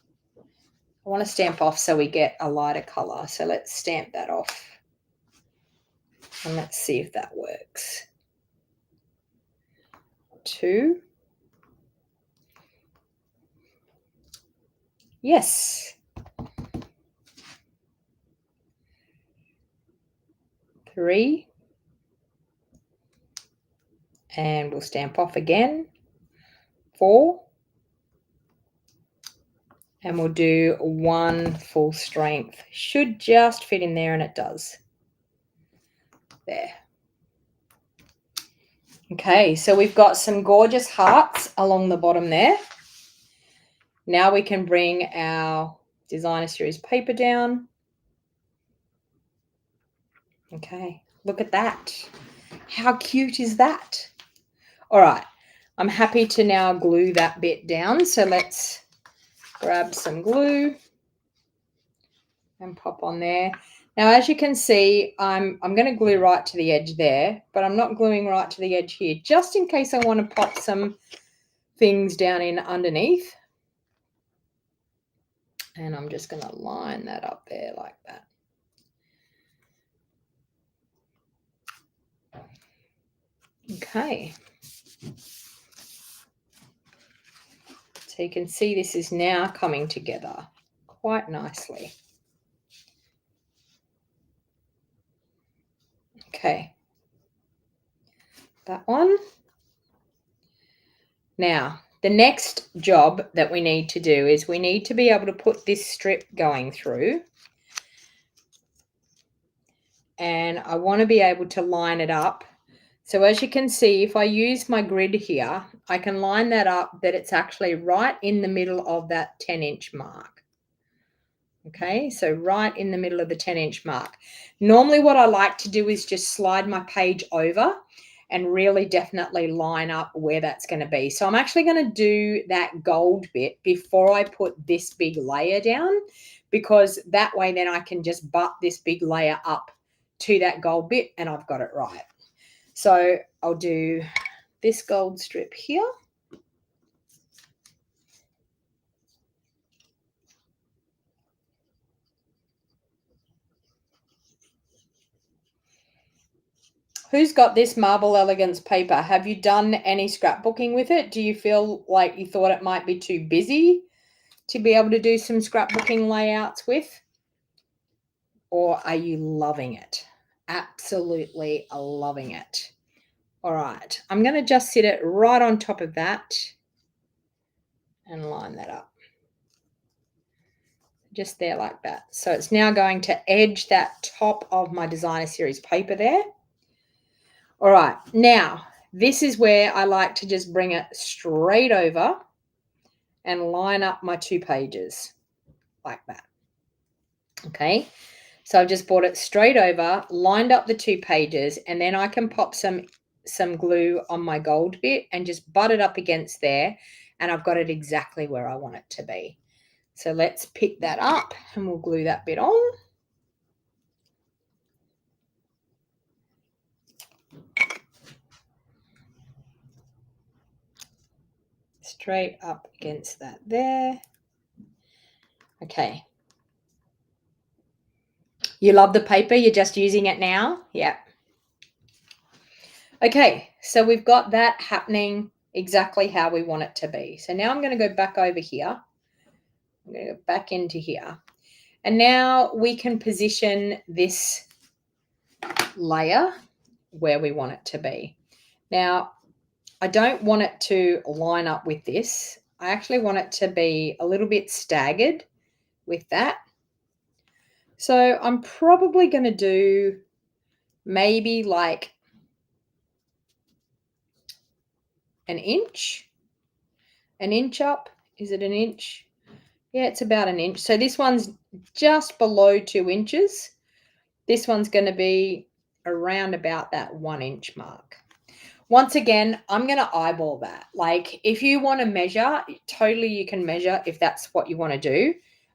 I want to stamp off so we get a lighter color. So let's stamp that off. And let's see if that works. 2. Yes. 3. And we'll stamp off again. 4. And we'll do 1 full strength. Should just fit in there, and it does. There. Okay, so we've got some gorgeous hearts along the bottom there. Now we can bring our designer series paper down. Okay, look at that. How cute is that? All right, I'm happy to now glue that bit down. So let's grab some glue and pop on there. Now, as you can see, I'm going to glue right to the edge there, but I'm not gluing right to the edge here, just in case I want to pop some things down in underneath. And I'm just going to line that up there like that. Okay. So you can see this is now coming together quite nicely. Okay. That one. Now, the next job that we need to do is we need to be able to put this strip going through. And I want to be able to line it up. So as you can see, if I use my grid here, I can line that up that it's actually right in the middle of that 10-inch mark. Okay, so right in the middle of the 10-inch mark. Normally what I like to do is just slide my page over and really definitely line up where that's going to be. So I'm actually going to do that gold bit before I put this big layer down, because that way then I can just butt this big layer up to that gold bit and I've got it right. So I'll do this gold strip here. Who's got this Marble Elegance paper? Have you done any scrapbooking with it? Do you feel like you thought it might be too busy to be able to do some scrapbooking layouts with? Or are you loving it? Absolutely loving it. All right, I'm going to just sit it right on top of that and line that up. Just there like that. So it's now going to edge that top of my designer series paper there. All right, now this is where I like to just bring it straight over and line up my 2 pages like that. Okay, so I've just brought it straight over, lined up the 2 pages, and then I can pop some glue on my gold bit and just butt it up against there, and I've got it exactly where I want it to be. So let's pick that up and we'll glue that bit on. Straight up against that there. Okay. You love the paper, you're just using it now? Yeah. Okay, so we've got that happening exactly how we want it to be. So now I'm going to go back over here. I'm going to go back into here. And now we can position this layer where we want it to be. Now, I don't want it to line up with this. I actually want it to be a little bit staggered with that. So I'm probably going to do maybe like an inch up. Is it an inch? Yeah, it's about an inch. So this one's just below 2 inches. This one's going to be around about that 1 inch mark. Once again, I'm going to eyeball that. Like if you want to measure, totally you can measure if that's what you want to do.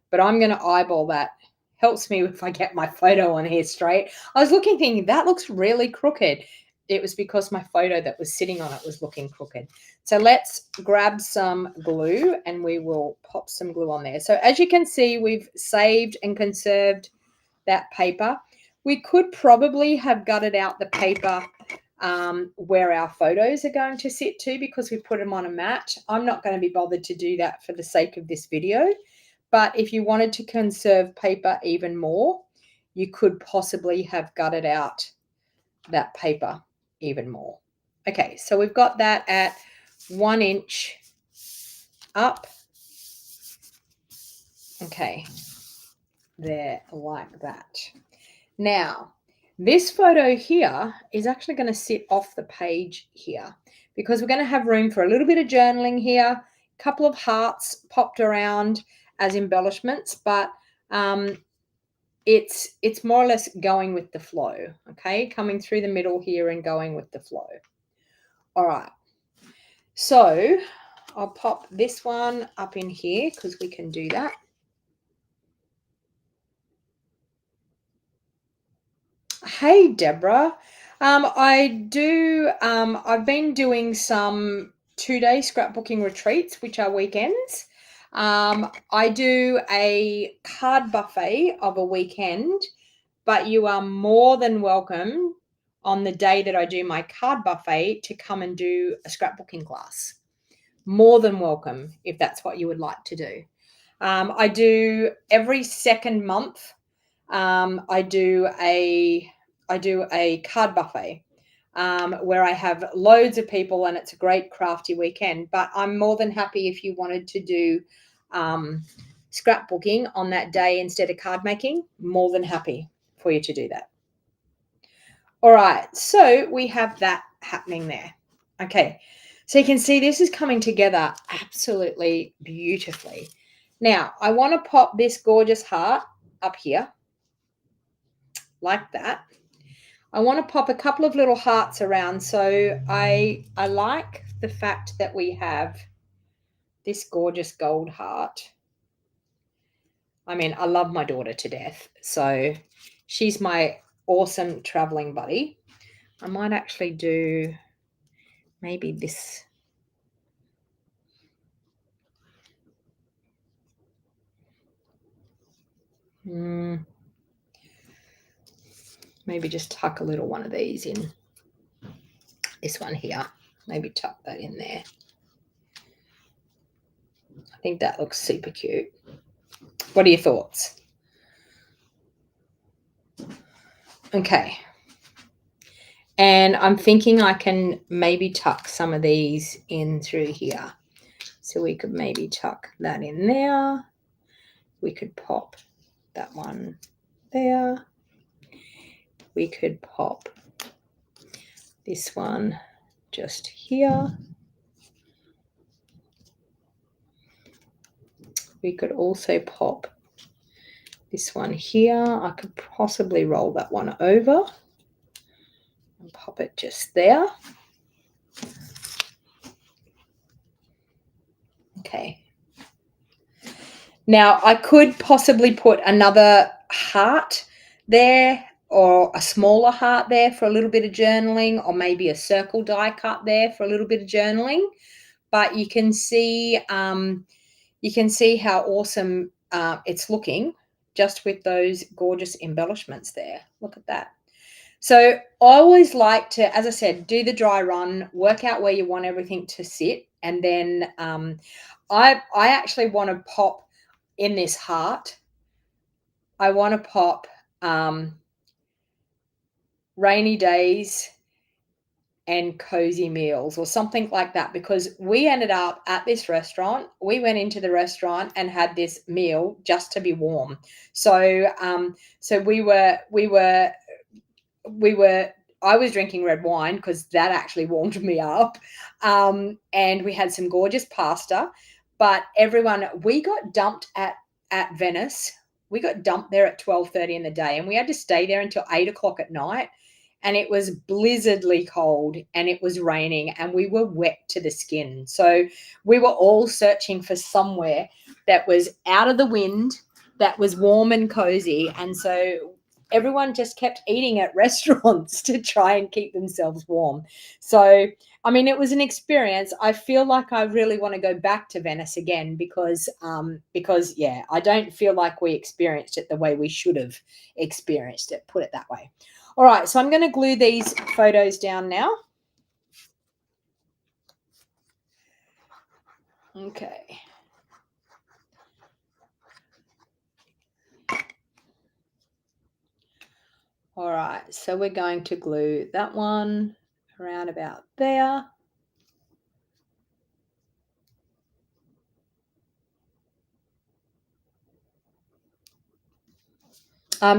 But I'm going to eyeball that. Helps me if I get my photo on here straight. I was looking thinking, that looks really crooked. It was because my photo that was sitting on it was looking crooked. So let's grab some glue and we will pop some glue on there. So as you can see, we've saved and conserved that paper. We could probably have gutted out the paper where our photos are going to sit too, because we put them on a mat. I'm not going to be bothered to do that for the sake of this video. But if you wanted to conserve paper even more, you could possibly have gutted out that paper even more. Okay, so we've got that at 1 inch up. Okay, there, like that. Now, this photo here is actually going to sit off the page here because we're going to have room for a little bit of journaling here, a couple of hearts popped around as embellishments, but it's more or less going with the flow, okay? Coming through the middle here and going with the flow. All right. So I'll pop this one up in here because we can do that. Hey, Deborah. I've been doing some 2-day scrapbooking retreats, which are weekends. I do a card buffet of a weekend, but you are more than welcome on the day that I do my card buffet to come and do a scrapbooking class. More than welcome if that's what you would like to do. I do every second month. I do a card buffet where I have loads of people and it's a great crafty weekend. But I'm more than happy if you wanted to do scrapbooking on that day instead of card making. More than happy for you to do that. All right, so we have that happening there. Okay, so you can see this is coming together absolutely beautifully. Now, I want to pop this gorgeous heart up here like that. I want to pop a couple of little hearts around. So I like the fact that we have this gorgeous gold heart. I mean, I love my daughter to death. So she's my awesome traveling buddy. I might actually do maybe this. Maybe just tuck a little one of these in. This one here. Maybe tuck that in there. I think that looks super cute. What are your thoughts? Okay. And I'm thinking I can maybe tuck some of these in through here. So we could maybe tuck that in there. We could pop that one there. We could pop this one just here. We could also pop this one here. I could possibly roll that one over and pop it just there. Okay. Now I could possibly put another heart there or a smaller heart there for a little bit of journaling, or maybe a circle die cut there for a little bit of journaling. But you can see how awesome it's looking just with those gorgeous embellishments there. Look at that. So I always like to, as I said, do the dry run, work out where you want everything to sit, and then I actually want to pop in this heart. I want to pop rainy days and cozy meals or something like that, because we ended up at this restaurant. We went into the restaurant and had this meal just to be warm. So I was drinking red wine because that actually warmed me up. And we had some gorgeous pasta, but we got dumped at Venice. We got dumped there at 12:30 in the day, and we had to stay there until 8 o'clock at night. And it was blizzardly cold, and it was raining, and we were wet to the skin. So we were all searching for somewhere that was out of the wind, that was warm and cozy. And so everyone just kept eating at restaurants to try and keep themselves warm. So, I mean, it was an experience. I feel like I really want to go back to Venice again because yeah, I don't feel like we experienced it the way we should have experienced it, put it that way. All right, so I'm going to glue these photos down now. Okay. All right, so we're going to glue that one around about there.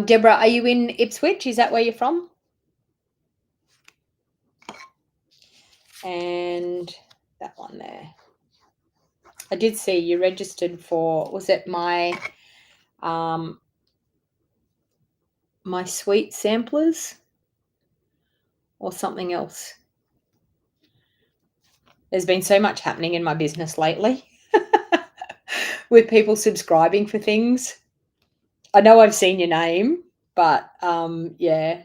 Deborah, are you in Ipswich? Is that where you're from? And that one there. I did see you registered for, was it my my sweet samplers or something else? There's been so much happening in my business lately with people subscribing for things. I know I've seen your name, but yeah,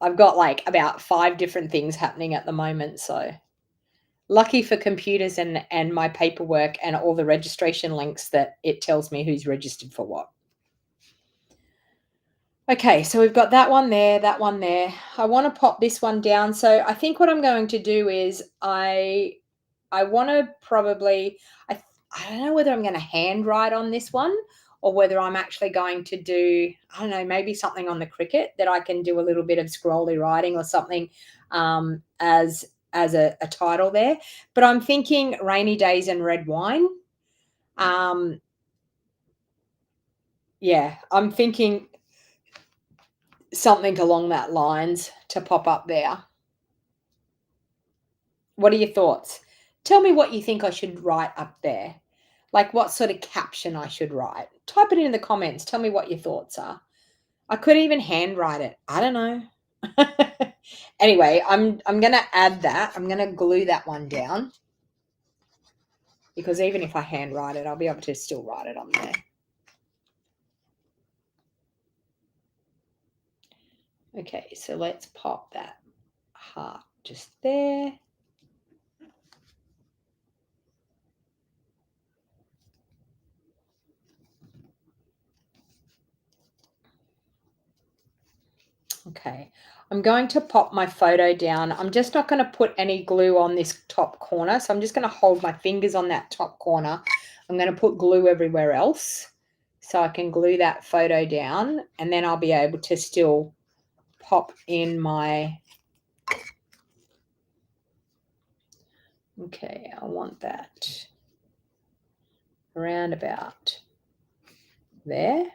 I've got like about 5 different things happening at the moment. So lucky for computers and my paperwork and all the registration links that it tells me who's registered for what. Okay, so we've got that one there, that one there. I want to pop this one down. So I think what I'm going to do is I want to probably, I don't know whether I'm going to handwrite on this one or whether I'm actually going to do, I don't know, maybe something on the Cricut that I can do a little bit of scrolly writing or something as a title there. But I'm thinking rainy days and red wine. Yeah, I'm thinking something along that lines to pop up there. What are your thoughts? Tell me what you think I should write up there. Like what sort of caption I should write. Type it in the comments. Tell me what your thoughts are. I could even handwrite it. I don't know. Anyway, I'm going to add that. I'm going to glue that one down because even if I handwrite it, I'll be able to still write it on there. Okay, so let's pop that heart just there. Okay, I'm going to pop my photo down. I'm just not going to put any glue on this top corner. So I'm just going to hold my fingers on that top corner. I'm going to put glue everywhere else so I can glue that photo down, and then I'll be able to still pop in my, okay, I want that around about there.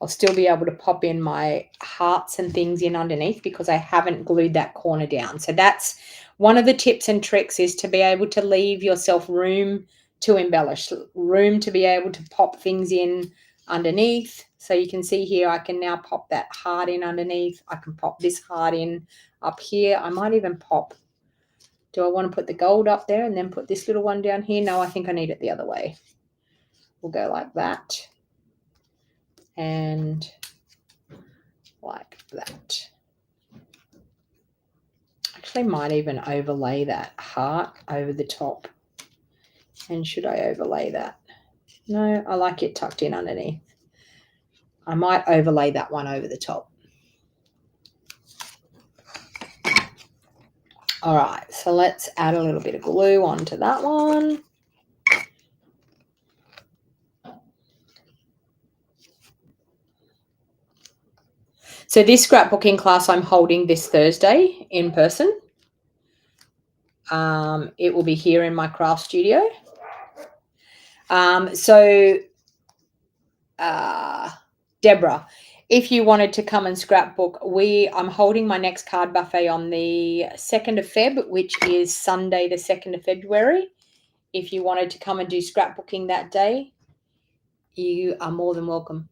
I'll still be able to pop in my hearts and things in underneath because I haven't glued that corner down. So that's one of the tips and tricks, is to be able to leave yourself room to embellish, room to be able to pop things in underneath. So you can see here, I can now pop that heart in underneath. I can pop this heart in up here. I might even pop, do I want to put the gold up there and then put this little one down here? No, I think I need it the other way. We'll go like that and like that. Actually might even overlay that heart over the top. And should I overlay that? No, I like it tucked in underneath. I might overlay that one over the top. All right, so let's add a little bit of glue onto that one. So this scrapbooking class I'm holding this Thursday in person. It will be here in my craft studio. Deborah, if you wanted to come and scrapbook, I'm holding my next card buffet on the 2nd of Feb, which is Sunday, the 2nd of February. If you wanted to come and do scrapbooking that day, you are more than welcome.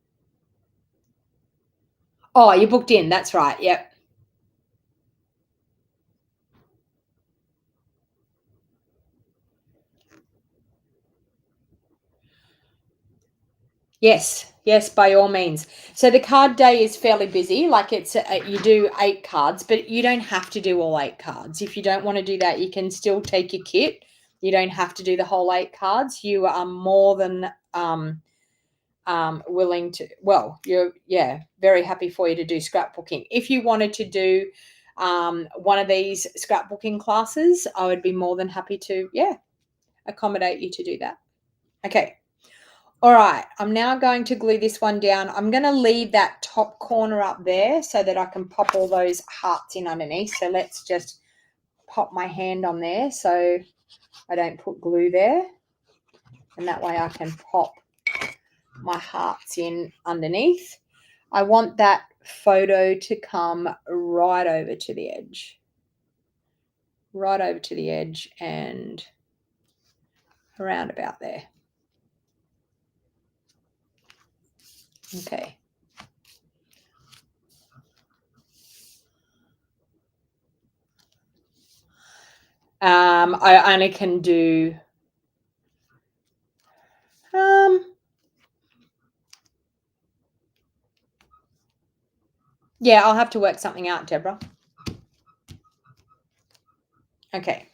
Oh, you booked in. That's right. Yep. Yes, by all means. So the card day is fairly busy. Like it's you do 8 cards, but you don't have to do all 8 cards. If you don't want to do that, you can still take your kit. You don't have to do the whole 8 cards. You are more than willing to. Well, very happy for you to do scrapbooking. If you wanted to do one of these scrapbooking classes, I would be more than happy to accommodate you to do that. Okay. All right, I'm now going to glue this one down. I'm going to leave that top corner up there so that I can pop all those hearts in underneath. So let's just pop my hand on there so I don't put glue there. And that way I can pop my hearts in underneath. I want that photo to come right over to the edge. Right over to the edge and around about there. Okay. I only can do yeah, I'll have to work something out, Deborah. Okay.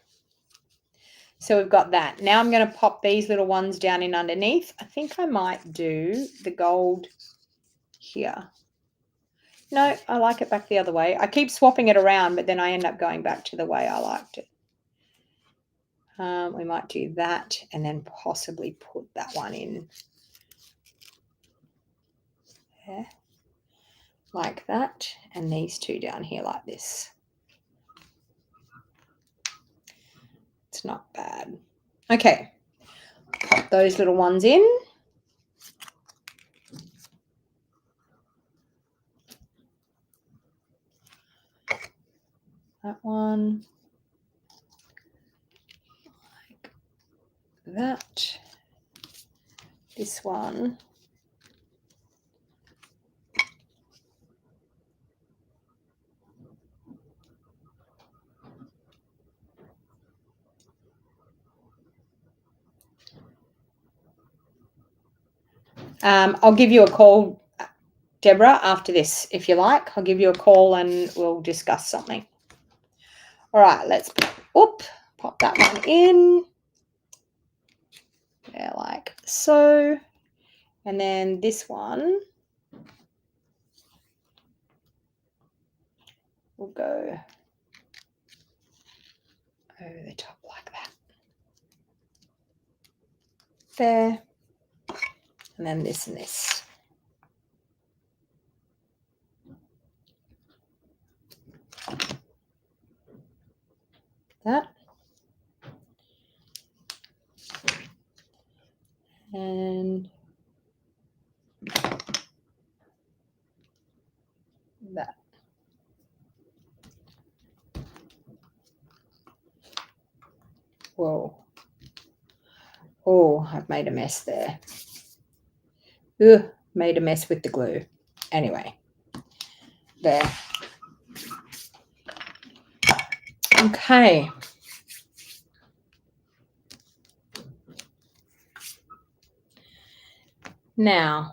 So we've got that. Now I'm going to pop these little ones down in underneath. I think I might do the gold here. No, I like it back the other way. I keep swapping it around, but then I end up going back to the way I liked it. We might do that and then possibly put that one in there like that, and these two down here like this. It's not bad. Okay, pop those little ones in. That one. Like that. This one. I'll give you a call, Deborah, after this, if you like. I'll give you a call and we'll discuss something. All right, let's pop that one in. Yeah, like so. And then this one. we'll go over the top like that. There. And then this and this. That. And that. Whoa. Oh, I've made a mess there. Ugh, made a mess with the glue. Anyway, there. Okay. Now,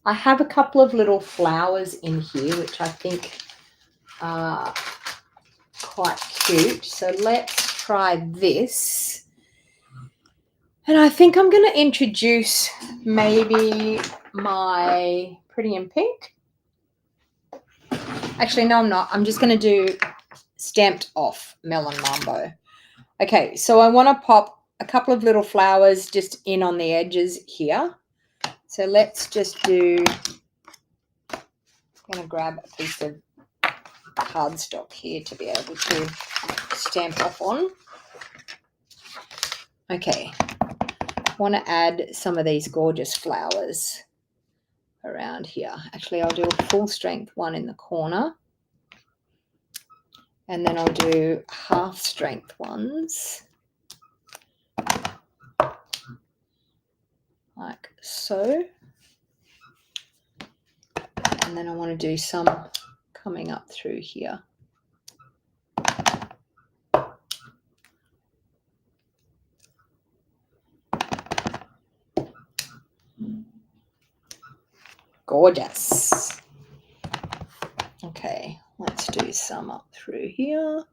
I have a couple of little flowers in here, which I think are quite cute. So let's try this. And I think I'm going to introduce maybe my Pretty in Pink. Actually, no, I'm not. I'm just going to do Stamped Off Melon Mambo. Okay, so I want to pop a couple of little flowers just in on the edges here. So let's just do, I'm going to grab a piece of cardstock here to be able to stamp off on. Okay, I want to add some of these gorgeous flowers around here. Actually, I'll do a full strength one in the corner. And then I'll do half strength ones. Like so. And then I want to do some coming up through here. Gorgeous. Okay, let's do some up through here.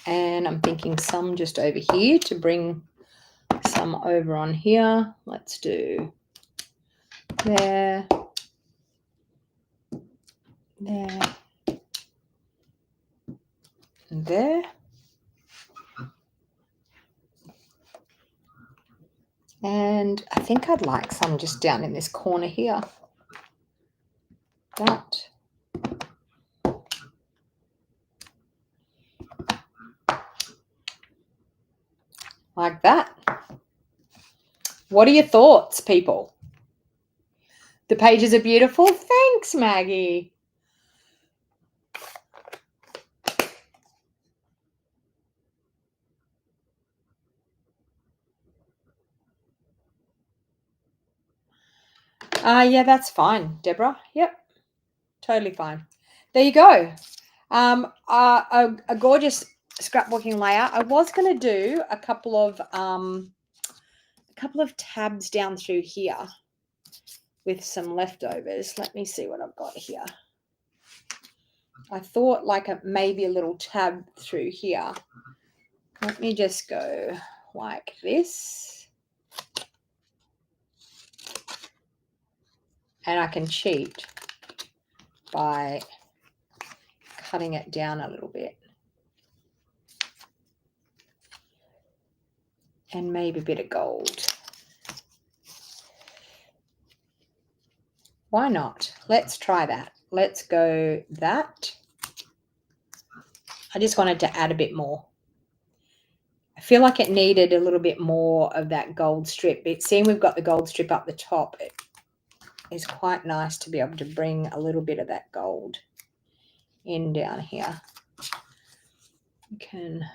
And I'm thinking some just over here to bring some over on here. Let's do there, there, and there. And I think I'd like some just down in this corner here. That. Like that. What are your thoughts, people? The pages are beautiful. Thanks, Maggie. Yeah, that's fine, Deborah. Yep, totally fine. There you go. A gorgeous scrapbooking layout. I was going to do a couple of tabs down through here with some leftovers. Let me see what I've got here. I thought like maybe a little tab through here. Let me just go like this. And I can cheat by cutting it down a little bit. And maybe a bit of gold. Why not? Let's try that. Let's go that. I just wanted to add a bit more. I feel like it needed a little bit more of that gold strip. But seeing we've got the gold strip up the top, it is quite nice to be able to bring a little bit of that gold in down here. You can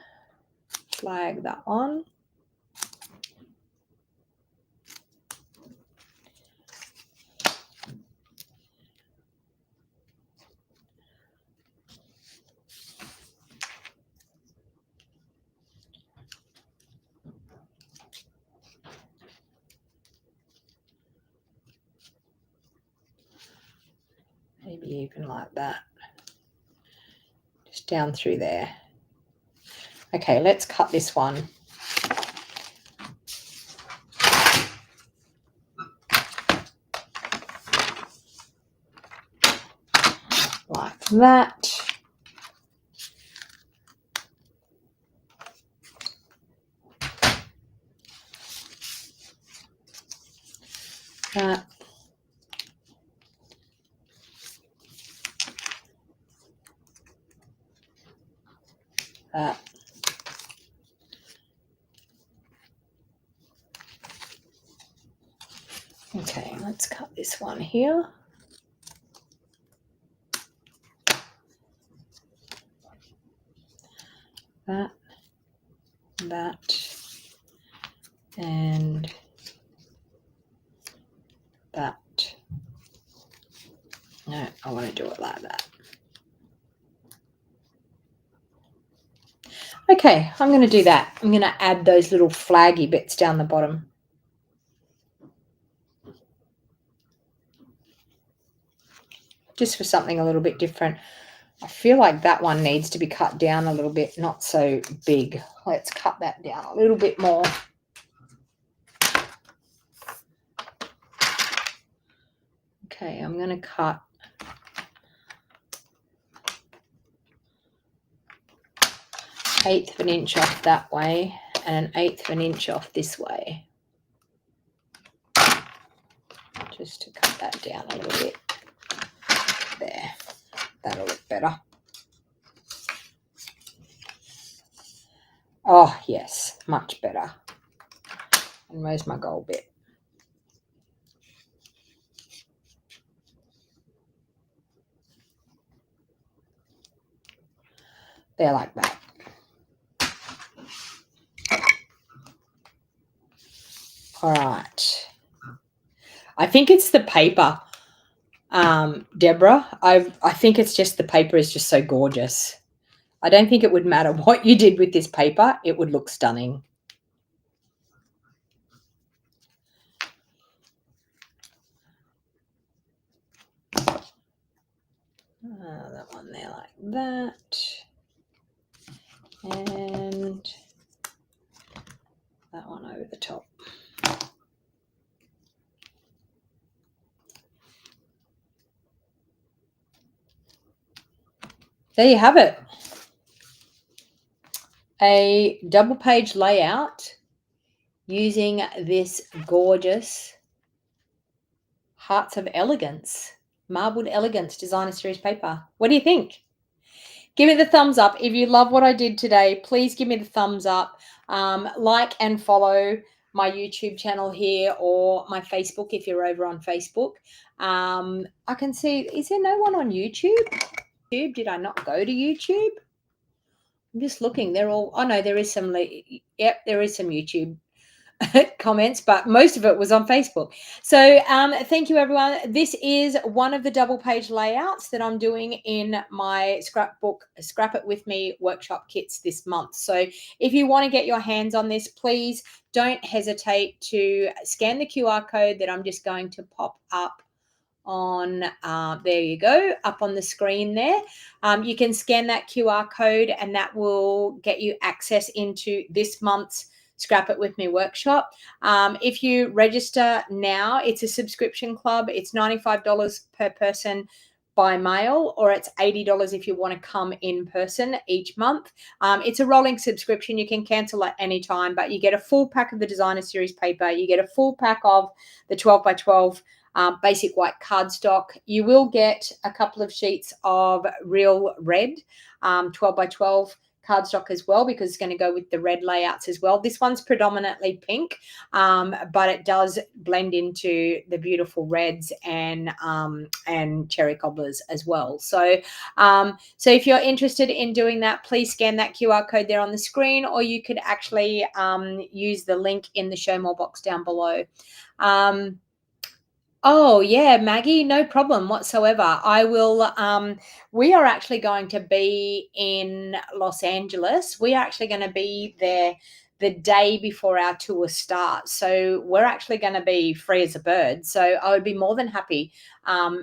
flag that on. Maybe even like that. Just down through there. Okay, let's cut this one. Like that. That. That. Okay, let's cut this one here. That, and that. No, I want to do it like that. Okay, I'm going to do that. I'm going to add those little flaggy bits down the bottom. Just for something a little bit different. I feel like that one needs to be cut down a little bit, not so big. Let's cut that down a little bit more. Okay, I'm going to cut eighth of an inch off that way and an eighth of an inch off this way. Just to cut that down a little bit. There, that'll look better. Oh, yes, much better. And where's my gold bit? There, like that. All right. I think it's the paper, Deborah. I think it's just the paper is just so gorgeous. I don't think it would matter what you did with this paper. It would look stunning. That one there like that. And that one over the top. There you have it. A double page layout using this gorgeous Hearts of Elegance, Marbled Elegance Designer Series paper. What do you think? Give me the thumbs up. If you love what I did today, please give me the thumbs up. Like and follow my YouTube channel here or my Facebook if you're over on Facebook. I can see, is there no one on YouTube? Did I not go to YouTube? I'm just looking. They're all, oh no, there is some, yep, there is some YouTube comments, but most of it was on Facebook. So thank you, everyone. This is one of the double page layouts that I'm doing in my scrapbook Scrap It With Me workshop kits this month. So if you want to get your hands on this, please don't hesitate to scan the QR code that I'm just going to pop up on there you go, up on the screen there. You can scan that QR code and that will get you access into this month's Scrap It With Me workshop. If you register now, it's a subscription club. It's $95 per person by mail, or it's $80 if you want to come in person each month. It's a rolling subscription. You can cancel at any time, but you get a full pack of the designer series paper. You get a full pack of the 12 by 12 basic white cardstock. You will get a couple of sheets of real red 12 by 12 cardstock as well, because it's going to go with the red layouts as well. This one's predominantly pink, but it does blend into the beautiful reds and cherry cobblers as well. So so if you're interested in doing that, please scan that QR code there on the screen, or you could actually use the link in the show more box down below. Oh, yeah, Maggie, no problem whatsoever. I will, we are actually going to be in Los Angeles. We are actually going to be there the day before our tour starts. So we're actually going to be free as a bird. So I would be more than happy,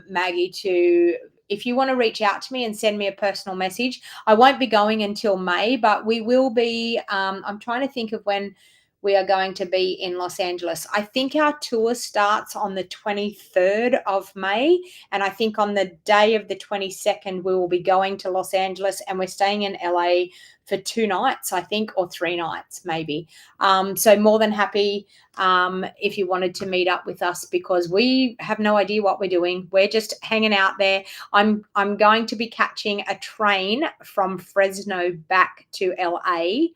Maggie, to if you want to reach out to me and send me a personal message, I won't be going until May, but we will be. I'm trying to think of when we are going to be in Los Angeles. I think our tour starts on the 23rd of May. And I think on the day of the 22nd, we will be going to Los Angeles, and we're staying in LA for 2 nights, I think, or 3 nights maybe. So more than happy if you wanted to meet up with us, because we have no idea what we're doing. We're just hanging out there. I'm going to be catching a train from Fresno back to LA.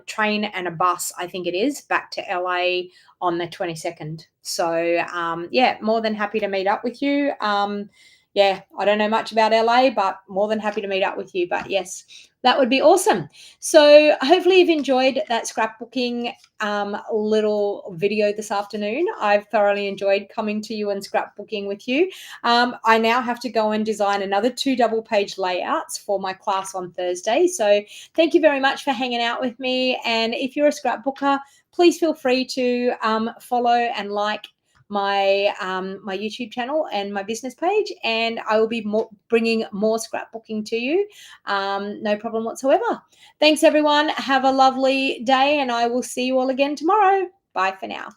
Train and a bus, I think it is, back to LA on the 22nd. So, yeah, more than happy to meet up with you. Yeah, I don't know much about LA, but more than happy to meet up with you. But yes, that would be awesome. So hopefully you've enjoyed that scrapbooking little video this afternoon. I've thoroughly enjoyed coming to you and scrapbooking with you. I now have to go and design another 2 double-page layouts for my class on Thursday. So thank you very much for hanging out with me. And if you're a scrapbooker, please feel free to follow and like my my YouTube channel and my business page, and I will be bringing more scrapbooking to you. No problem whatsoever. Thanks, everyone. Have a lovely day, and I will see you all again tomorrow. Bye for now.